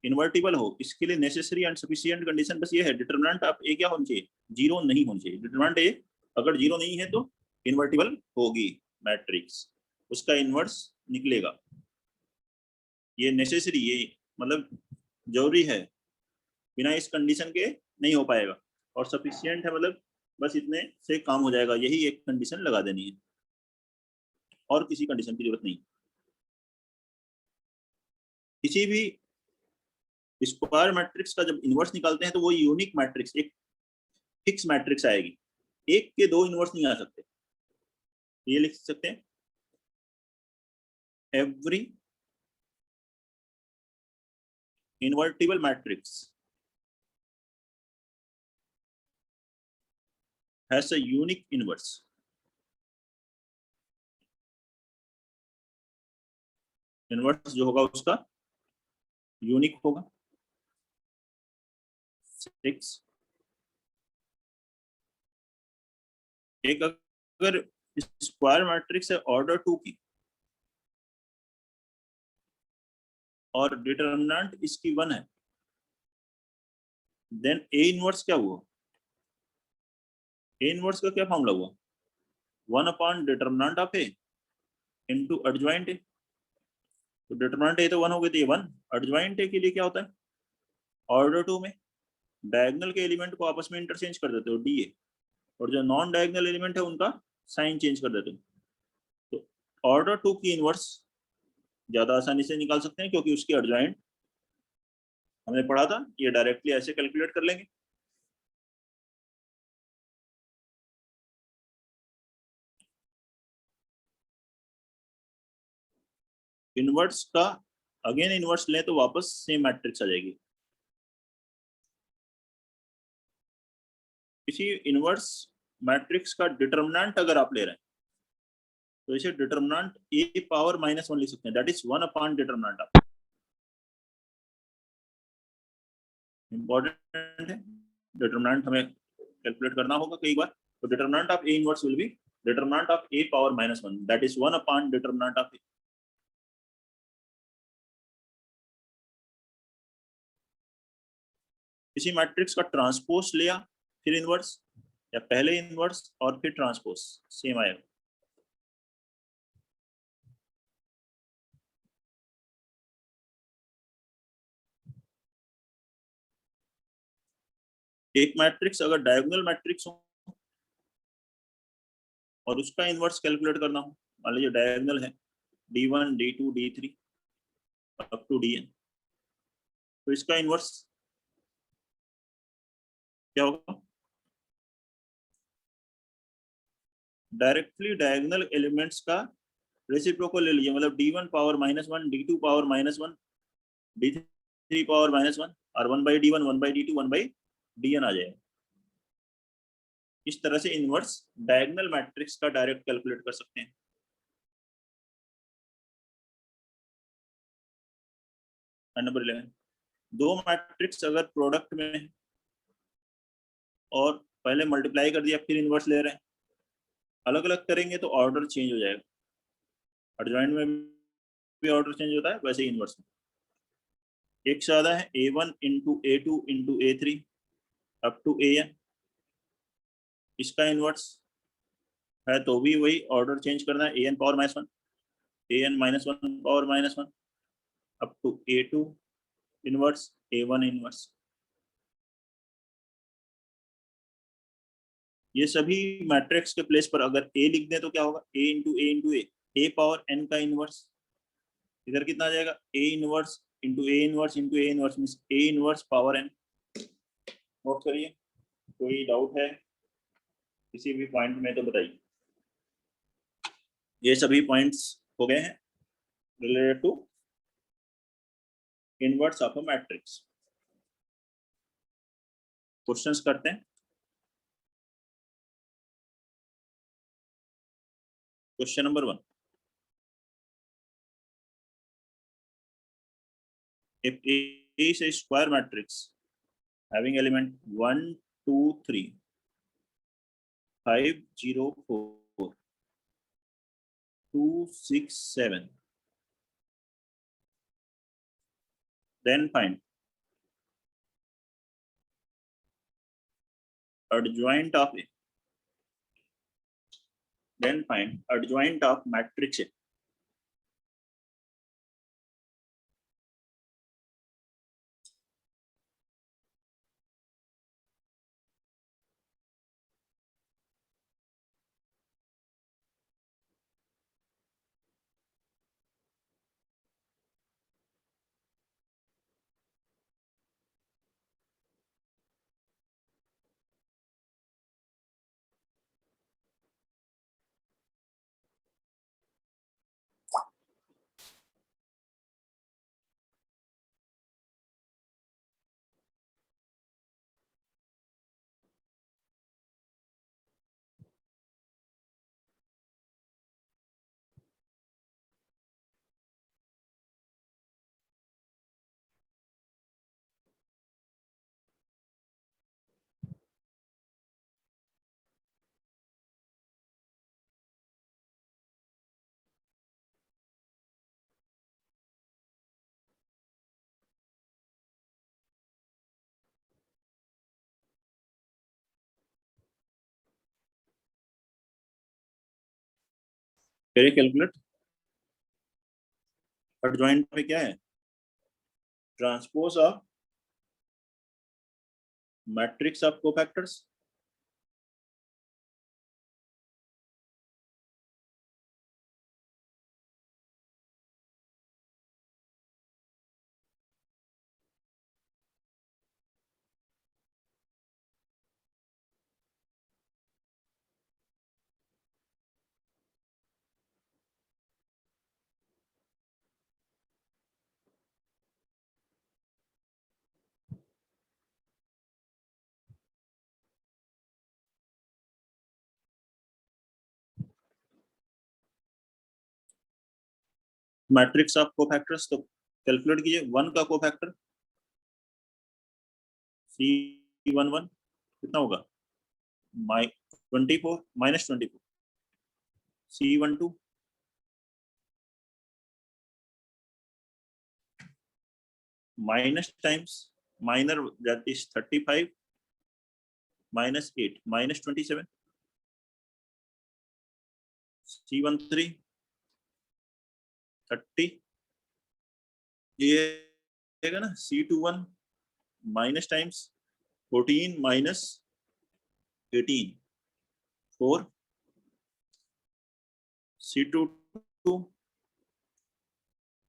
S1: इन्वर्टिबल हो, इसके लिए नेसेसरी एंड सफिशिएंट कंडीशन बस ये है, डिटरमिनेंट ऑफ ए क्या होना चाहिए, जीरो नहीं होना चाहिए। डिटरमिनेंट ए अगर जीरो नहीं है तो इन्वर्टिबल होगी मैट्रिक्स, उसका इनवर्स निकलेगा। ये नेसेसरी, ये मतलब जरूरी है, बिना इस कंडीशन के नहीं हो पाएगा। और सफिशिएंट है मतलब बस इतने से काम हो जाएगा, यही एक कंडीशन लगा देनी है, और किसी कंडीशन की जरूरत नहीं। किसी भी स्क्वायर मैट्रिक्स का जब इनवर्स निकालते हैं तो वो यूनिक मैट्रिक्स, एक फिक्स मैट्रिक्स आएगी, एक के दो इनवर्स नहीं आ सकते। ये लिख सकते हैं, every invertible matrix has a unique inverse. Inverse जो होगा उसका यूनिक होगा। 6 एक अगर स्क्वायर मैट्रिक्स है ऑर्डर 2 की और डिटरमिनेंट इसकी 1 है, देन ए इनवर्स क्या हुआ, ए इनवर्स का क्या फॉर्मूला हुआ, 1 upon determinant of A into adjoint ए। तो डिटरमिनेंट ए तो 1 हो गई थी, 1 एडजॉइंट ए के लिए क्या होता है, ऑर्डर 2 में डायगोनल के एलिमेंट को आपस में इंटरचेंज कर देते हो डी ए, और जो नॉन डायगोनल एलिमेंट है उनका साइन चेंज कर देते हो। तो ऑर्डर 2 की इनवर्स ज्यादा आसानी से निकाल सकते हैं, क्योंकि उसकी एडजॉइंट हमने पढ़ा था, ये डायरेक्टली ऐसे कैलकुलेट कर लेंगे। इनवर्स का अगेन इनवर्स लें तो वापस सेम मैट्रिक्स आ जाएगी। किसी इनवर्स मैट्रिक्स का डिटरमिनेंट अगर आप ले रहे हैं तो इसे डिटरमिनेंट ए पावर -1 लिख सकते हैं, that is 1 upon determinant of. Important है, डिटरमिनेंट हमें कैलकुलेट करना होगा कई बार। तो determinant of A inverse will be determinant of A power -1, that is 1 upon determinant of A. किसी मैट्रिक्स का ट्रांसपोज लिया फिर इनवर्स, या पहले इनवर्स और फिर ट्रांसपोज, सेम आएगा। एक मैट्रिक्स अगर डायगोनल मैट्रिक्स हो और उसका इनवर्स कैलकुलेट करना हो, मान लीजिए डायगोनल है d1 d2 d3 up to dn, तो इसका इनवर्स क्या होगा? डायरेक्टली डायगोनल एलिमेंट्स का रेसिप्रोकल ले लीजिए, मतलब d1 power -1 d2 power -1 d3 power -1 और 1/d1 1/d2 1/dn आ जाएगा। इस तरह से इनवर्स डायगोनल मैट्रिक्स का डायरेक्ट कैलकुलेट कर सकते हैं। नंबर 11, दो मैट्रिक्स अगर प्रोडक्ट में है और पहले मल्टीप्लाई कर दिया फिर इनवर्स ले रहे हैं, अलग अलग करेंगे तो ऑर्डर चेंज हो जाएगा। एडजॉइंट में भी ऑर्डर चेंज होता है, वैसे ही इनवर्स में। एक से ज्यादा है a1 into a2 into a3 up to an, इसका इनवर्स है तो भी वही ऑर्डर चेंज करना है, an power -1 an-1 power -1 up to a2 inverse a1 inverse. ये सभी मैट्रिक्स के प्लेस पर अगर a लिख दें तो क्या होगा? a into a power n का इनवर्स, इधर कितना आ जाएगा? a inverse into a inverse into a inverse means a inverse power n। Note करिए, कोई डाउट है किसी भी पॉइंट में तो बताइए। ये सभी पॉइंट्स हो गए हैं related to inverse of a matrix. Questions करते हैं। Question number 1, if A is a square matrix having element 1 2 3 5 0 4 2 6 7, then find adjoint of A, then find adjoint of matrix A। करिए कैलकुलेट। एडजॉइंट में क्या है? Transpose of matrix of cofactors. Matrix of cofactors, तो कैलकुलेट कीजिए। 1 का कोफैक्टर C11 कितना होगा, -24 C12 minus times minor that is 35 -8 -27 C13 30 ये आएगा ना C21 माइनस टाइम्स 14 -18 4 C22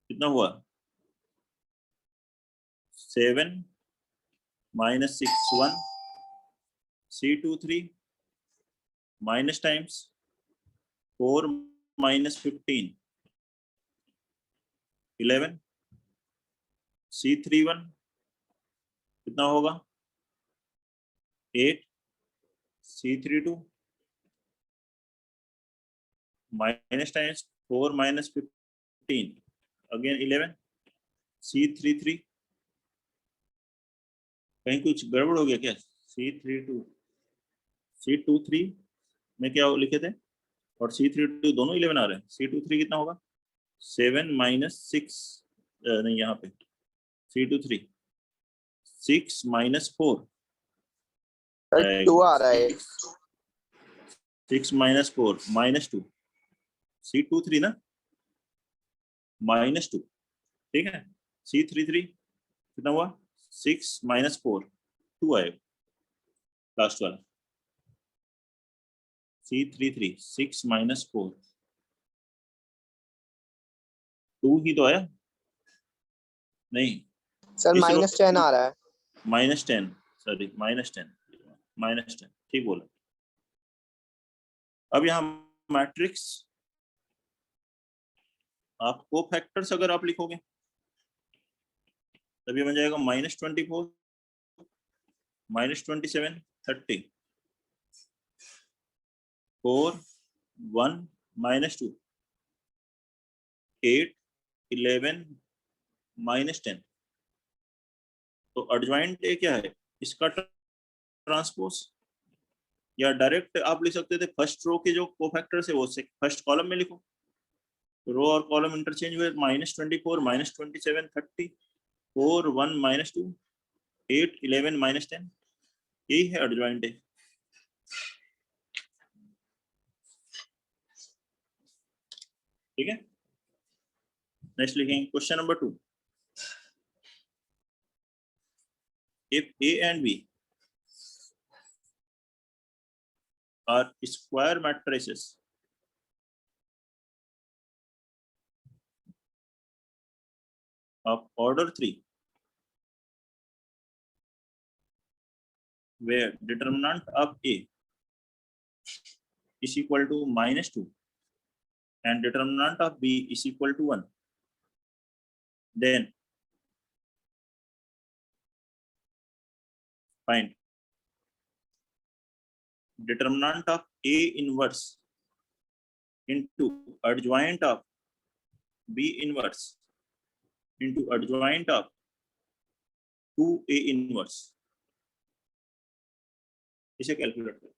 S1: कितना हुआ 7 -6 1 C23 माइनस टाइम्स 4 -15 11 C31 कितना होगा 8 C32 minus times 4 -15 again 11 C33 कहीं कुछ गड़बड़ हो गया क्या, C23 में क्या लिखे थे और C32 दोनों 11 आ रहे हैं। C23 कितना होगा 7 -6 नहीं यहाँ पे C23 6 -4
S2: सर 2 आ रहा है।
S1: 6 -4 -2 C23 ना -2 ठीक है। C33 कितना हुआ 6 -4 2 आएगा लास्ट वाला C33 6 -4 2 ही तो आया नहीं
S2: सर
S1: ये चलो
S2: -10 आ रहा है।
S1: -10 सॉरी -10 ठीक बोला। अब यहाँ मैट्रिक्स आप कोफैक्टर्स अगर आप लिखोगे तभी बन जाएगा -24 -27 30 4 1 -2 8 11 -10। तो एडजॉइंट ए क्या है इसका ट्रांसपोज, या डायरेक्ट आप लिख सकते थे फर्स्ट रो के जो कोफैक्टर्स है वो फर्स्ट कॉलम में लिखो, रो और कॉलम इंटरचेंज हुए -24 -27 30 4 1 -2 8 11 -10 यही है एडजॉइंट ए। ठीक है नेक्स्ट लिखेंगे question number 2। If A and B are square matrices of order 3 where determinant of A is equal to -2 and determinant of B is equal to 1, then find determinant of A inverse into adjoint of B inverse into adjoint of 2A inverse। इसे कैलकुलेट करो।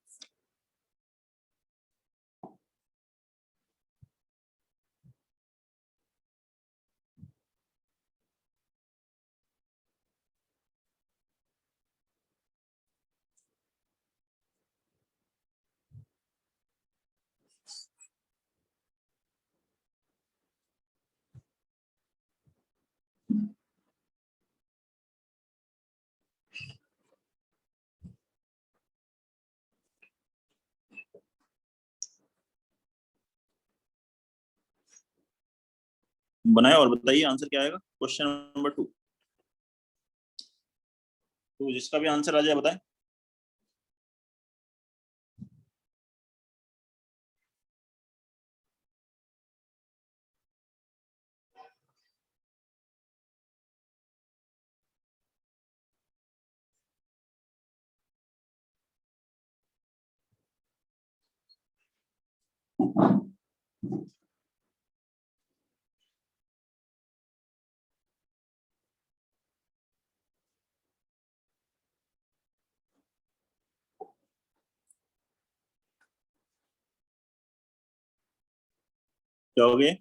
S1: बनाए और बताइए आंसर क्या आएगा क्वेश्चन नंबर 2। तो जिसका भी आंसर आ जाए बताएं। क्या हो गए,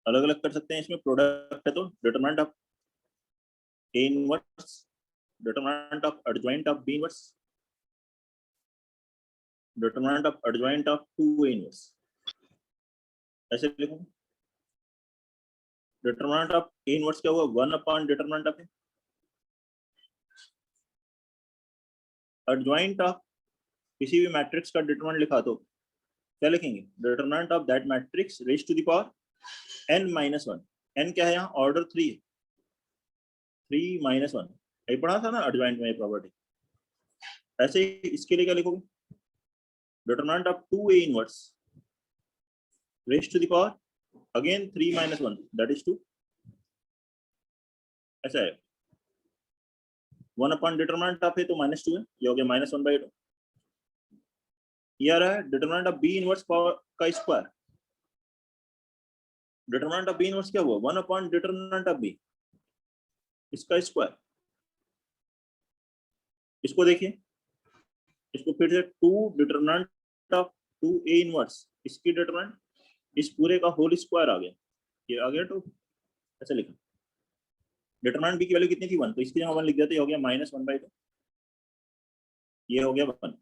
S1: अलग अलग कर सकते हैं, इसमें प्रोडक्ट है तो determinant of A inverse, determinant of adjoint of B inverse, determinant of adjoint of 2a inverse, ऐसे लिखो। डिटरमिनेंट ऑफ ए इनवर्स क्या हुआ, 1 upon determinant of A, adjoint of किसी भी मैट्रिक्स का डिटरमिनेंट लिखा तो क्या लिखेंगे, determinant of that matrix raise to the power n minus 1, n क्या है यहाँ, ऑर्डर 3 है, 3 माइनस 1, यही पढ़ा था ना एडजॉइंट में प्रॉपर्टी। ऐसे ही इसके लिए क्या लिखोगे, determinant of 2a inverse raise to the power again 3 minus 1 that is 2, ऐसा है। 1 अपॉन डिटरमिनेंट ऑफ है तो -2 है, ये हो गया -1/2। ये आ रहा है डिटरमिनेंट ऑफ बी इनवर्स का square, determinant of B inverse क्या हुआ, 1 अपॉन डिटरमिनेंट ऑफ बी, इसका स्क्वायर। इसको देखिए, इसको फिर से 2 डिटरमिनेंट ऑफ 2a इनवर्स, इसकी डिटरमिनेंट इस पूरे का होल स्क्वायर आ गया, ये आ गया 2, ऐसे लिखा। डिटरमिनेंट बी की वैल्यू कितनी थी, 1, तो इसकी जगह 1 लिख दिया तो ये हो गया -1/2, ये हो गया 1।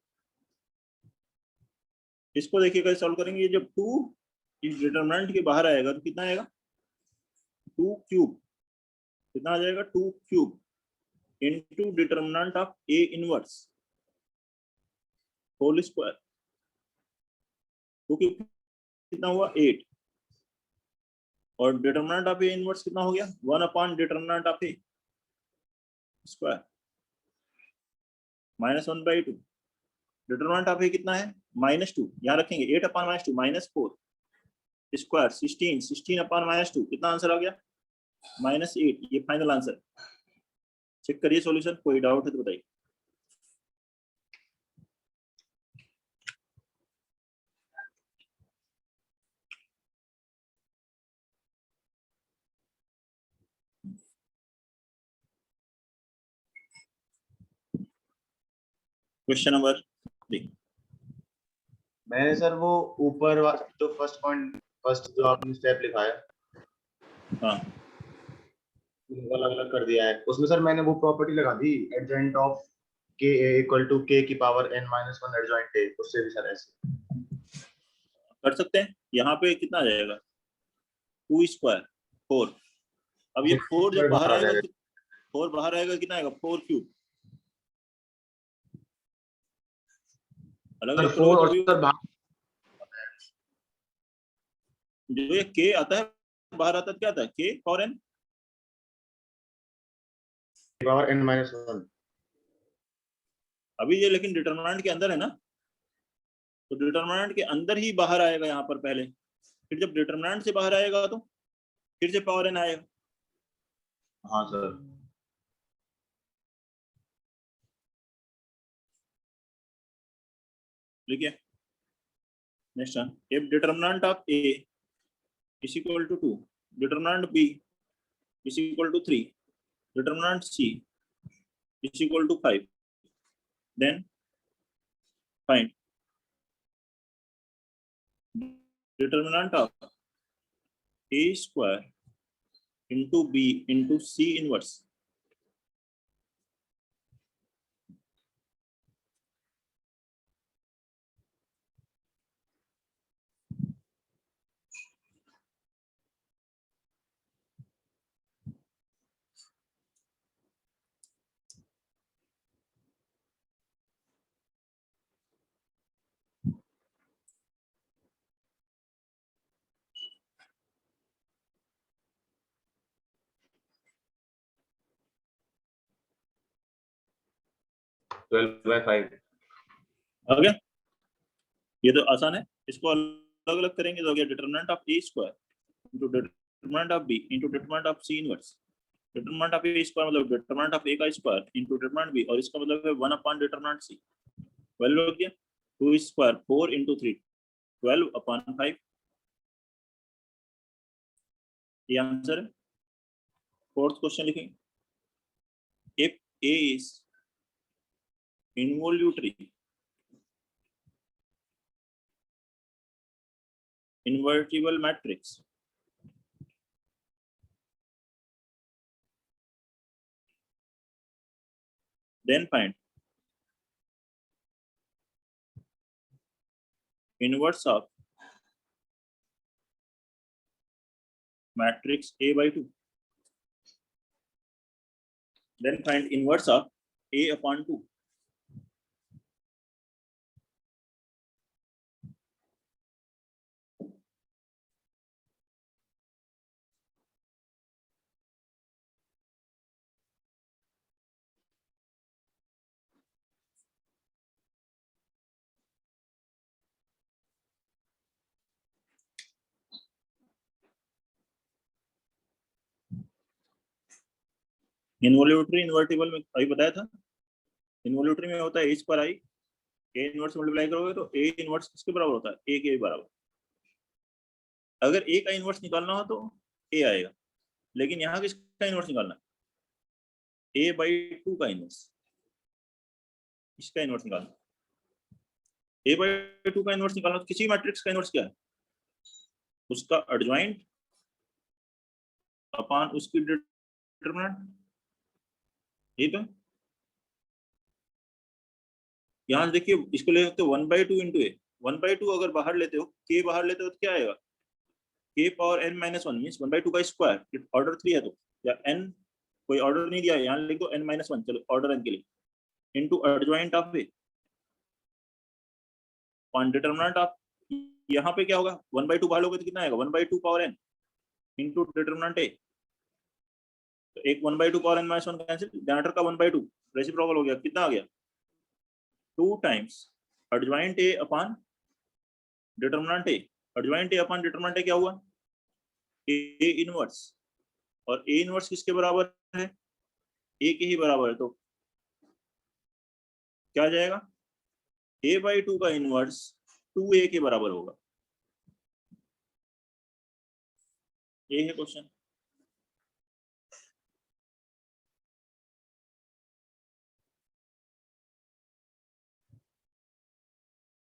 S1: इसको देखिए कैसे सॉल्व करेंगे, ये जब 2 इस डिटरमिनेंट के बाहर आएगा तो कितना आएगा, 2 क्यूब, कितना आ जाएगा, 2 cube into determinant of A inverse whole square, क्योंकि कितना हुआ 8, और डिटरमिनेंट ऑफ ए इनवर्स कितना हो गया, 1 upon determinant of A square, -1/2। Determinant of A कितना है, -2, यहाँ रखेंगे 8 अपॉन -2 -4 स्क्वायर 16, 16 अपॉन -2 कितना आंसर आ गया, -8। ये फाइनल आंसर। चेक करिए सॉल्यूशन, कोई डाउट है तो बताइए। Question number 3।
S3: मैंने सर वो ऊपर जो फर्स्ट जो आपने स्टेप लिखा है
S1: हाँ
S3: अलग अलग कर दिया है, उसमें सर मैंने वो प्रॉपर्टी लगा दी adjoint of k equal to k की पावर n-1 एडजॉइंट a, उससे भी सर ऐसे
S1: कर सकते हैं। यहाँ पे कितना आ जाएगा, 2 स्क्वायर 4, अब ये 4 जब बाहर
S3: आ
S1: आएगा,
S3: जाएगा।
S1: 4 बाहर आएगा कितना आएगा, 4 क्यूब, अलग
S3: सर
S1: अलग
S3: 4
S1: करोगे तो
S3: और
S1: भी
S3: सर
S1: जो ये k आता है बाहर आता है, क्या आता है, k और n,
S3: पावर n-1।
S1: अभी ये लेकिन डिटरमिनेंट के अंदर है ना, तो डिटरमिनेंट के अंदर ही बाहर आएगा यहाँ पर पहले, फिर जब डिटरमिनेंट से बाहर आएगा तो फिर से पावर n आएगा।
S3: हाँ सर।
S1: ठीक है, next one, if determinant of a is equal to 2, determinant b is equal to 3, determinant c is equal to 5, then find determinant of a square into b into c inverse।
S3: 12/5
S1: आ गया, ये तो आसान है। इसको अलग अलग करेंगे तो हो गया determinant of A square into determinant of B into determinant of C inverse. Determinant of A square मतलब डिटरमिनेंट ऑफ ए का स्क्वायर इंटू डिटरमिनेंट बी, और इसका मतलब है 1 अपॉन डिटरमिनेंट सी, वैल्यू हो गया 2 स्क्वायर 4 इंटू 3 12 अपॉन 5, ये आंसर है। फोर्थ क्वेश्चन लिखेंगे, if A is involutory invertible matrix. Then find inverse of matrix A by 2. Then find inverse of A upon 2. Involutory invertible में अभी बताया था, इनवोल्यूटरी में होता है एच पर आई, ए इनवर्स मल्टीप्लाई करोगे तो ए इनवर्स किसके बराबर होता है, ए के बराबर। अगर ए का इनवर्स निकालना हो तो ए आएगा, लेकिन यहाँ किसका इनवर्स निकालना है, ए बाई 2 का इनवर्स, इसका इनवर्स निकालना। ए बाई 2 का इनवर्स निकालना तो किसी मैट्रिक्स का इनवर्स क्या है, उसका एडजॉइंट अपॉन उसकी डिटरमिनेंट, ये तो यहाँ देखिए इसको ले सकते हो 1/2 इंटू ए। 1/2 अगर बाहर लेते हो, के बाहर लेते हो तो क्या आएगा, के पावर n माइनस 1 मीन्स 1/2 का स्क्वायर, ऑर्डर 3 है तो, या n कोई ऑर्डर नहीं दिया है, यहाँ लिख दो n माइनस 1, चलो ऑर्डर n के लिए, into adjoint of A on determinant of, यहाँ पे क्या होगा 1/2 बाहर लोगे तो कितना आएगा 1/2 power n into determinant A, तो एक 1/2 power n minus 1 cancel, generator का 1/2 रेसिप्रोकल हो गया, कितना आ गया 2 times adjoint A upon determinant A. Adjoint A upon determinant A क्या हुआ, ए इनवर्स, और ए इनवर्स किसके बराबर है, ए के ही बराबर है, तो क्या आ जाएगा a बाई 2 का इनवर्स 2a के बराबर होगा। ये है क्वेश्चन।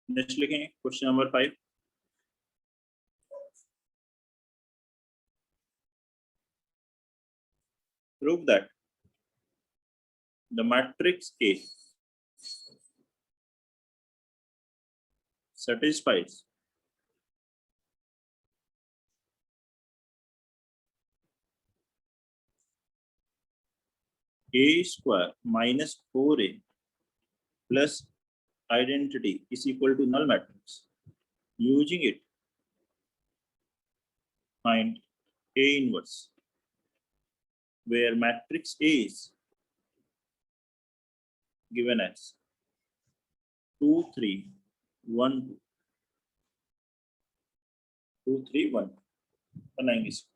S1: नेक्स्ट लिखेंगे question number 5। Prove that the matrix A satisfies A square minus 4A plus identity is equal to null matrix. Using it, find A inverse, where matrix A is given as 2 3 1 2 3 1 बनाएंगे इसको।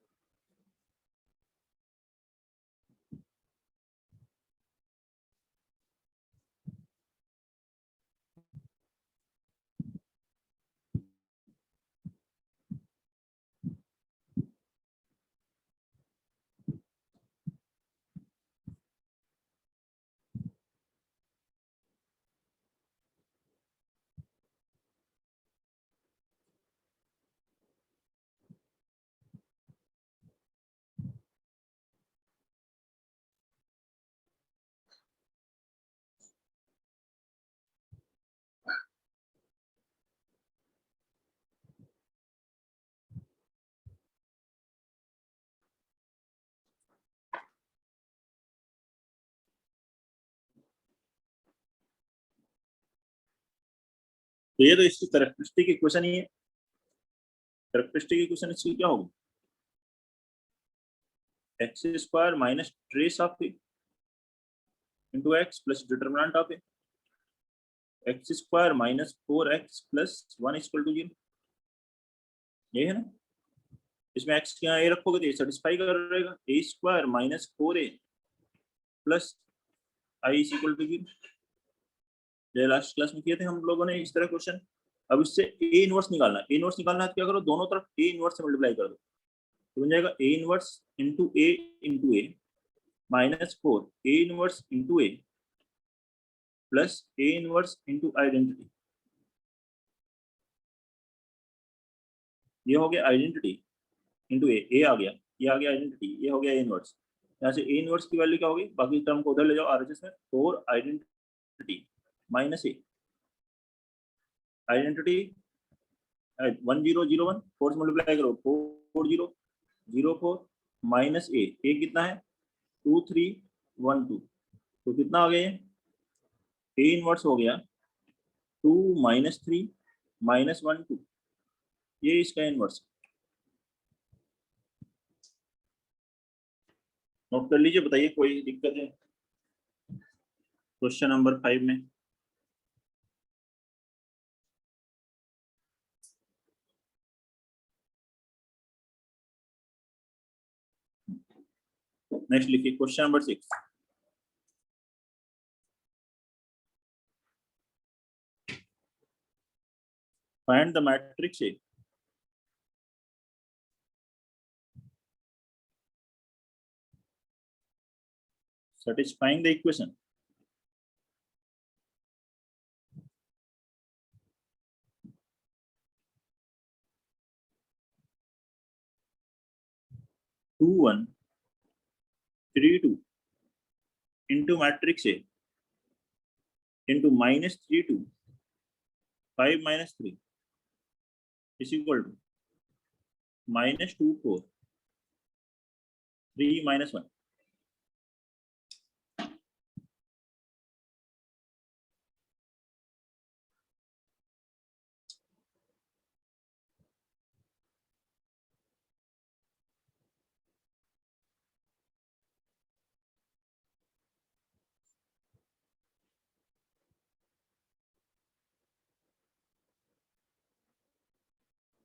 S1: तो ये तो इसकी कैरेक्टरिस्टिक इक्वेशन ही है। कैरेक्टरिस्टिक इक्वेशन इसकी क्या होगी, x square minus trace of A into x plus determinant of A, x square minus 4x plus 1 equal to 0। ये है ना, इसमें एक्स के यहाँ ए रखोगे तो ये सेटिस्फाई कर रहेगा, A square minus 4a plus I is equal to 0। जो लास्ट क्लास में किए थे हम लोगों ने इस तरह क्वेश्चन। अब इससे ए इनवर्स निकालना है, ए इनवर्स निकालना है तो क्या करो, दोनों तरफ ए इनवर्स से मल्टीप्लाई कर दो, तो बन जाएगा A inverse into A minus 4 A inverse into A plus A inverse into identity. ये हो गया आइडेंटिटी इंटू ए आ गया, ये आ गया आइडेंटिटी, ये हो गया ए इनवर्स। यहाँ से ए इनवर्स की वैल्यू क्या होगी, बाकी टर्म को उधर ले जाओ आरएचएस में, 4 आइडेंटिटी माइनस ए आइडेंटिटी 1001 4 से मल्टीप्लाई करो 4004 माइनस ए कितना है 2312, तो कितना आ गया ए इनवर्स हो गया 2 - 3 - 1 2, ये इसका इनवर्स। नोट कर लीजिए, बताइए कोई दिक्कत है क्वेश्चन नंबर 5 में। नेक्स्ट लिखिए question number 6। Find the matrix A satisfying the equation two one 3 2 into matrix A into -3 2 5 - 3 is equal to -2 4 3 - 1।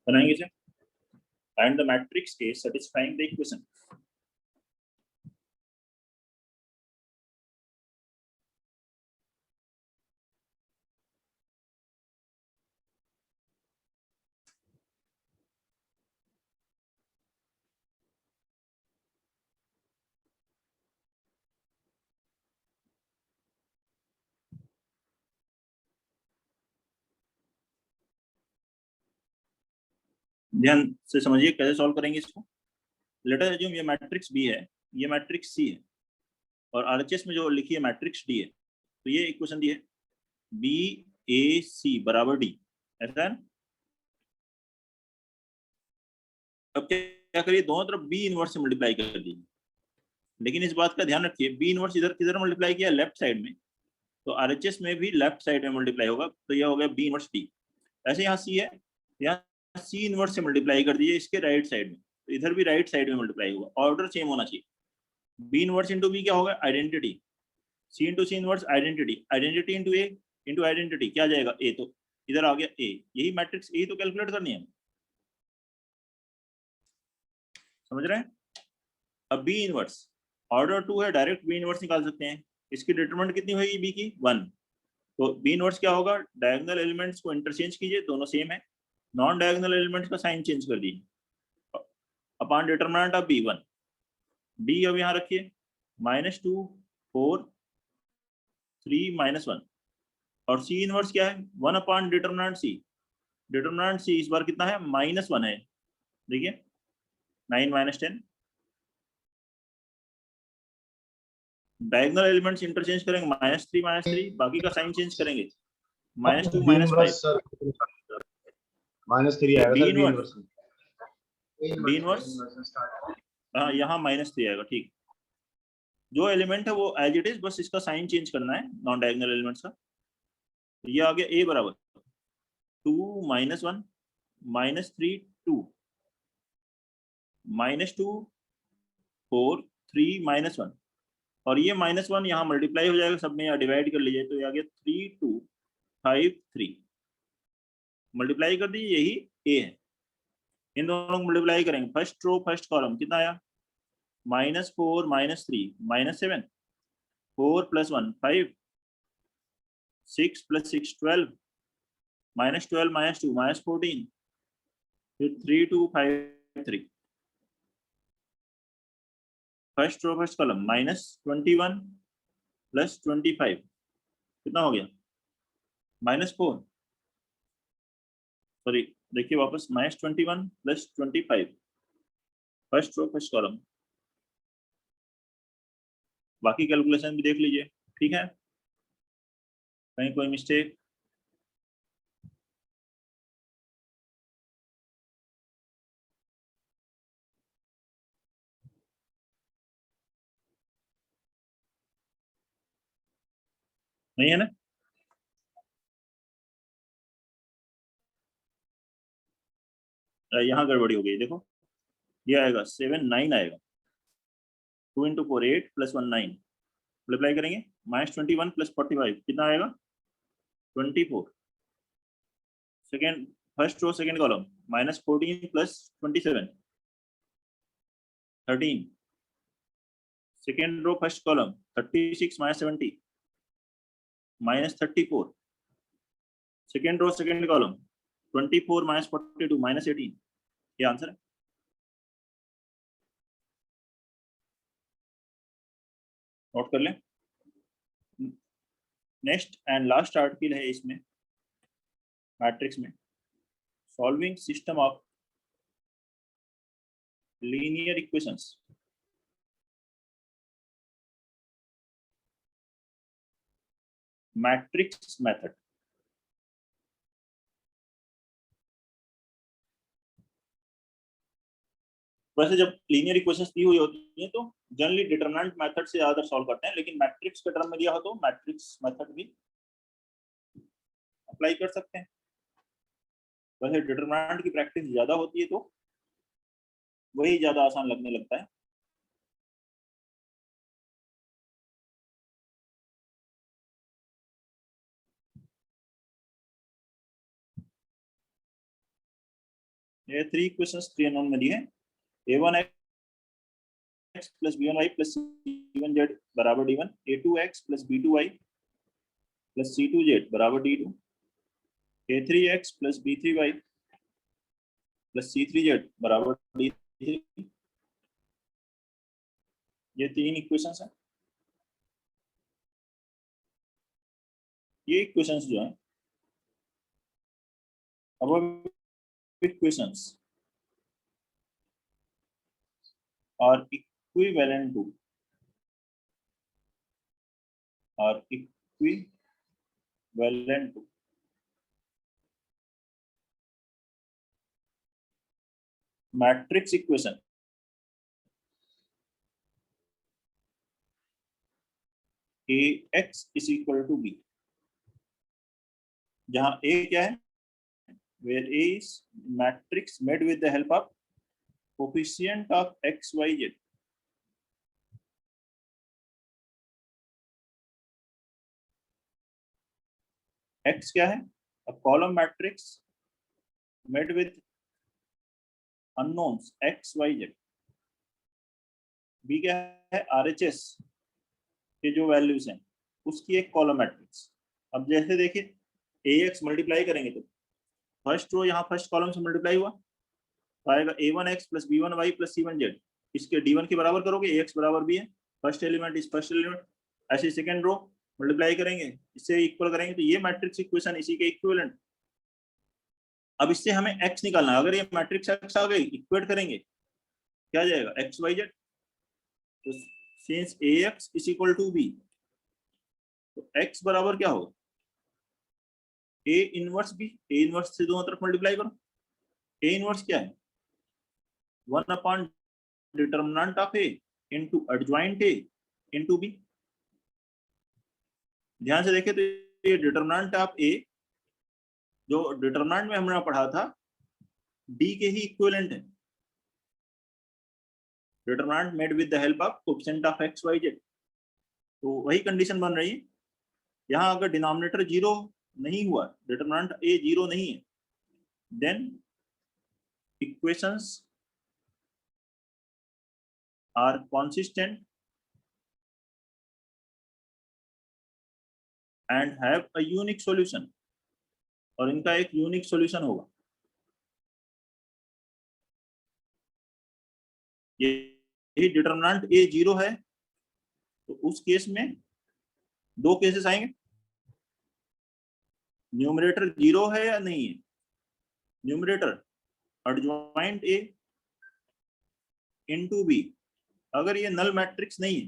S1: बनाएंगे इसे। Find the matrix A satisfying the equation ध्यान से समझिए कैसे सॉल्व करेंगे इसको। लेटर एज्यूम ये मैट्रिक्स बी है, ये मैट्रिक्स सी है, और आरएचएस में जो लिखी है मैट्रिक्स डी है, तो ये इक्वेशन दी है बी ए सी बराबर डी, ऐसा है। अब क्या करिए, दोनों तरफ बी इनवर्स से मल्टीप्लाई कर दीजिए, लेकिन इस बात का ध्यान रखिए बी इनवर्स इधर किधर मल्टीप्लाई किया, लेफ्ट साइड में, तो आरएचएस में भी लेफ्ट साइड में मल्टीप्लाई होगा, तो यह हो गया बी इनवर्स डी। ऐसे यहाँ सी है, यहाँ सी इनवर्स से मल्टीप्लाई कर दीजिए इसके राइट साइड में, तो इधर भी राइट साइड में मल्टीप्लाई होगा, ऑर्डर सेम होना चाहिए। बी इनवर्स इंटू बी क्या होगा, identity, C into C inverse identity, identity into A into identity क्या जाएगा ए, तो इधर आ गया ए, यही मैट्रिक्स ए तो कैलकुलेट करनी है, समझ रहे हैं। अब बी इनवर्स ऑर्डर 2 है, डायरेक्ट बी इनवर्स निकाल सकते हैं। इसकी डिटरमिनेंट कितनी होगी बी की 1, तो बी इनवर्स क्या होगा, डायगोनल एलिमेंट्स को इंटरचेंज कीजिए, दोनों सेम है, नॉन डायगोनल एलिमेंट्स का साइन चेंज कर दीजिए upon determinant of B 1। D अब यहाँ रखिए -2 4 3 - 1, और सी इनवर्स क्या है 1 अपॉन डिटरमिनेंट सी, डिटरमिनेंट सी इस बार कितना है -1 है, देखिए 9 - 10। डायगोनल एलिमेंट्स इंटरचेंज करेंगे -3 - 3, बाकी का साइन चेंज करेंगे -2 - 5
S3: सर -3 आएगा सर, बी इनवर्स
S1: हाँ यहाँ -3 आएगा, ठीक। जो एलिमेंट है वो एज इट इज, बस इसका साइन चेंज करना है नॉन डायगोनल एलिमेंट्स का। तो ये आ गया ए बराबर 2 - 1 -3 2 -2 4 3 - 1, और ये -1 यहाँ मल्टीप्लाई हो जाएगा सब में, यहाँ डिवाइड कर लीजिए, तो ये आ गया 3 2 5 3, मल्टीप्लाई कर दीजिए, यही ए है। इन दोनों को मल्टीप्लाई करेंगे, फर्स्ट रो फर्स्ट कॉलम कितना आया -4 -3 -7, 4 + 1 5, 6 + 6 12, -12 -2 -14, फिर 3 2 5 3, फर्स्ट रो फर्स्ट कॉलम -21 + 25 कितना हो गया -4, सॉरी देखिए वापस -21 + 25 फर्स्ट रो फर्स्ट कॉलम, बाकी कैलकुलेशन भी देख लीजिए, ठीक है, कहीं कोई मिस्टेक? नहीं है ना? यहाँ गड़बड़ी हो गई, देखो ये आएगा 7 9 आएगा, 2 × 4 8 + 1 9, मल्टीप्लाई करेंगे -21 + 45 कितना आएगा 24, second first row second column -14 + 27 13, second row first column 36 - 70 -34, second row second column 24 - 42 -18, ये आंसर है। नोट कर लें। नेक्स्ट एंड लास्ट आर्टिकल है इसमें मैट्रिक्स में, solving system of linear equations. Matrix method, वैसे जब लीनियर इक्वेशंस दी हुई होती हैं तो जनरली डिटरमिनेंट मेथड से ज्यादा सॉल्व करते हैं, लेकिन मैट्रिक्स के टर्म में दिया हो तो मैट्रिक्स मेथड भी अप्लाई कर सकते हैं। वैसे डिटरमिनेंट की प्रैक्टिस ज्यादा होती है तो वही ज्यादा आसान लगने लगता है। ये 3 इक्वेशंस 3 अननोन में दी है। a1x + b1y + c1z = d1, a2x + b2y + c2z = d2, a3x + b3y + c3z = d3। ये 3 इक्वेशंस हैं। ये इक्वेशंस जो हैं अब equations are equivalent to matrix equation ax = b, जहां a क्या है, where a is matrix made with the help of coefficient of x y z, x क्या है, a column matrix made with unknowns x y z, b क्या है, RHS के जो वैल्यूज हैं उसकी एक कॉलम मैट्रिक्स। अब जैसे देखिए ax मल्टीप्लाई करेंगे तो फर्स्ट रो यहाँ फर्स्ट कॉलम से मल्टीप्लाई हुआ तो आएगा a1x + b1y + c1z, इसके d1 के बराबर करोगे ax बराबर b है, फर्स्ट एलिमेंट इस फर्स्ट एलिमेंट, ऐसे सेकंड रो मल्टीप्लाई करेंगे इससे इक्वल करेंगे तो ये मैट्रिक्स इक्वेशन इसी के इक्विवेलेंट। अब इससे हमें x निकालना है, अगर ये मैट्रिक्स x आ गई इक्वेट करेंगे क्या आ जाएगा x y z, तो सिंस ax = b तो x बराबर क्या होगा a inverse b, a inverse से दोनों तरफ मल्टीप्लाई करो, a इनवर्स क्या है 1 determinant of a into adjoint a into b। ध्यान से देखें तो ये डिटरमिनेंट ऑफ a जो डिटरमिनेंट में हमने पढ़ा था d के ही इक्विवेलेंट है, determinant made with the help of coefficient of x y z, तो वही कंडीशन बन रही है। यहाँ अगर डिनोमिनेटर 0 नहीं हुआ, डिटरमिनेंट a 0 नहीं है, then equations are consistent and have a unique solution, और इनका एक यूनिक सॉल्यूशन होगा। यही डिटरमिनेंट a 0 है तो उस केस में दो केसेस आएंगे, न्यूमरेटर 0 है या नहीं है, numerator adjoint A into B, अगर ये नल मैट्रिक्स नहीं है,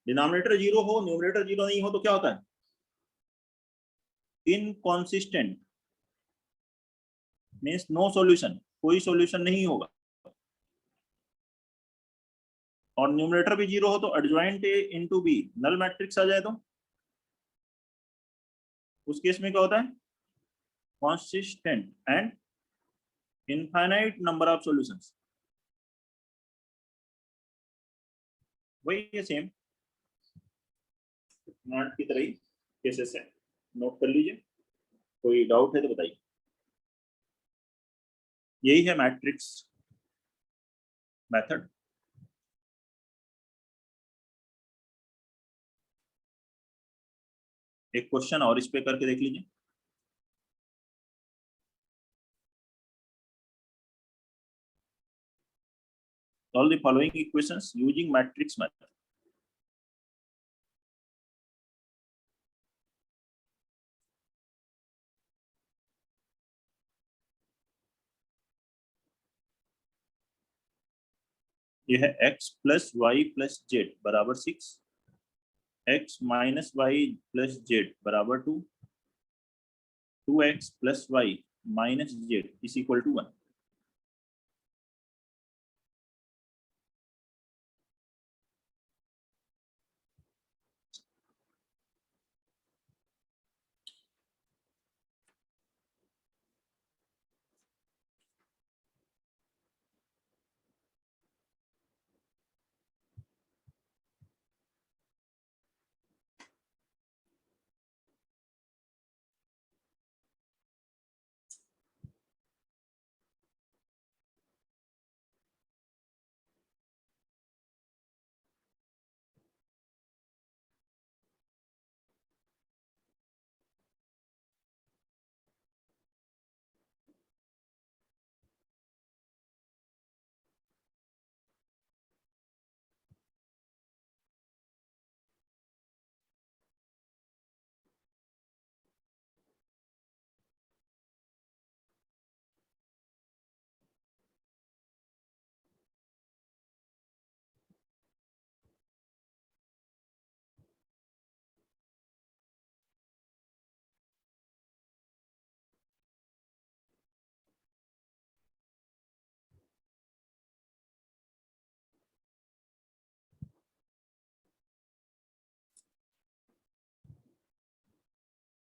S1: डिनोमिनेटर 0 हो न्यूमरेटर 0 नहीं हो तो क्या होता है? इनकॉन्सिस्टेंट मीन्स नो सॉल्यूशन, कोई सॉल्यूशन नहीं होगा। और न्यूमरेटर भी 0 हो तो adjoint A into B null matrix आ जाए तो उस केस में क्या होता है? Consistent and infinite number of solutions. वही है सेम नॉट की तरह ही केसेस है, नोट कर लीजिए। कोई डाउट है तो बताइए। यही है मैट्रिक्स मेथड। एक क्वेश्चन और इस पे करके देख लीजिए। Solve the following equations using matrix method. ये है x plus y plus z बराबर 6, x minus y plus z बराबर 2, 2x plus y minus z is equal to 1।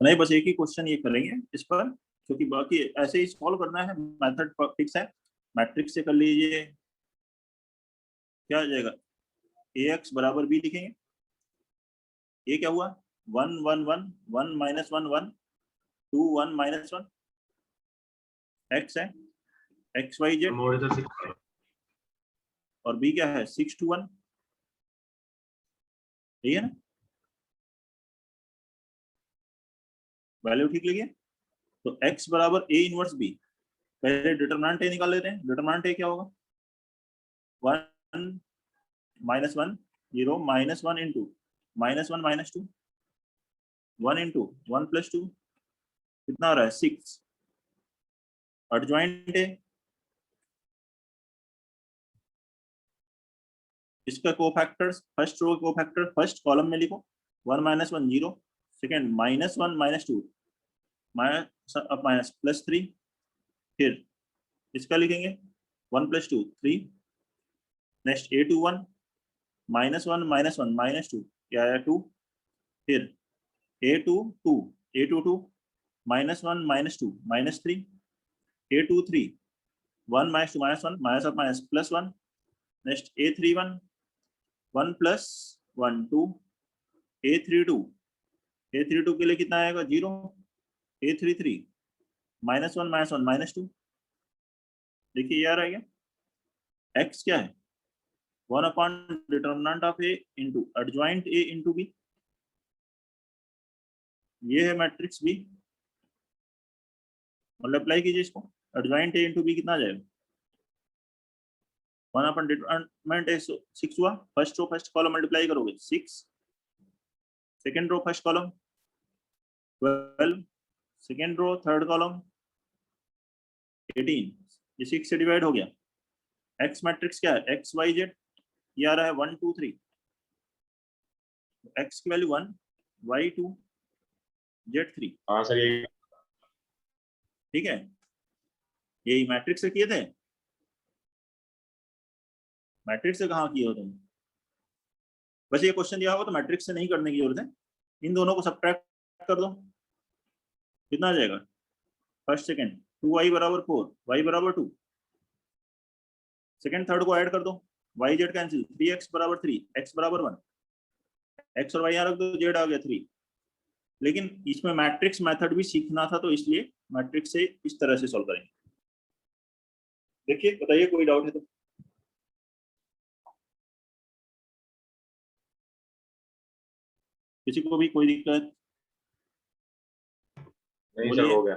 S1: नहीं, बस एक ही क्वेश्चन ये करेंगे इस पर, क्योंकि बाकी ऐसे ही सॉल्व करना है, मेथड फिक्स है। मैट्रिक्स से कर लीजिए, क्या आ जाएगा? ax बराबर b लिखेंगे। ये क्या हुआ? 1 1 1 1 माइनस 1 1 2 1 माइनस 1, x है x y z,
S3: मोड इधर 6
S1: और b क्या है? 6 2 1, ठीक है ना? वैल्यू ठीक लगी है? तो x बराबर a इनवर्स b। पहले डिटरमिनेंट a निकाल लेते हैं। डिटरमिनेंट a क्या होगा? 1 minus 1 0 minus 1 into minus 1 minus 2 1 into 1 plus 2 कितना हो रहा है? 6। एडजॉइंट है, इसका cofactors first row cofactor first column में लिखो। 1 minus 1 0, second minus 1 minus 2 minus अब माइनस प्लस 3, फिर इसका लिखेंगे 1 plus 2 3, next a2 1 minus 1 minus 1 minus 2 क्या आया 2, फिर a2 2 a2 2 minus 1 minus 2 minus 3, a2 3 1 minus 2 minus 1 minus of minus plus 1, next a3 1 1 plus 1 2, a3 2 a3 2 के लिए कितना आएगा? 0, a3 3 माइनस 1 माइनस 1 माइनस 2। देखिए यार आ गया। x क्या है? 1 upon determinant of a into adjoint a into b। ये है मैट्रिक्स b, मल्टीप्लाई कीजिए इसको। एडजॉइंट a इंटू b कितना आ जाएगा? 1 अपॉन डिटरमिनेंट a 6 हुआ, first row first column multiply करोगे 6, second row first column 12, second row third column 18, ये 6 से डिवाइड हो गया। एक्स मैट्रिक्स क्या है, एक्स वाई जेड, ये आ रहा है 1 2 3, एक्स की वैल्यू 1, वाई 2, जेड 3।
S3: हाँ सर ये
S1: ठीक है, यही मैट्रिक्स से किए थे। मैट्रिक्स से कहाँ किए हो तुम? वैसे ये क्वेश्चन दिया होगा तो मैट्रिक्स से नहीं करने की जरूरत है, इन दोनों को सब्ट्रैक्ट कर दो, कितना आ जाएगा, फर्स्ट सेकंड 2y बराबर 4, y बराबर 2, सेकंड थर्ड को ऐड कर दो, y z कैंसिल, 3x बराबर 3, x बराबर 1, x और y यहाँ रख दो, z आ गया 3। लेकिन इसमें मैट्रिक्स मेथड भी सीखना था, तो इसलिए मैट्रिक्स से इस तरह से सॉल्व करेंगे। देखिए बताइए कोई डाउट है तो। किसी को भी कोई दिक्कत?
S3: नहीं सर
S1: बोलिए।
S3: हो गया।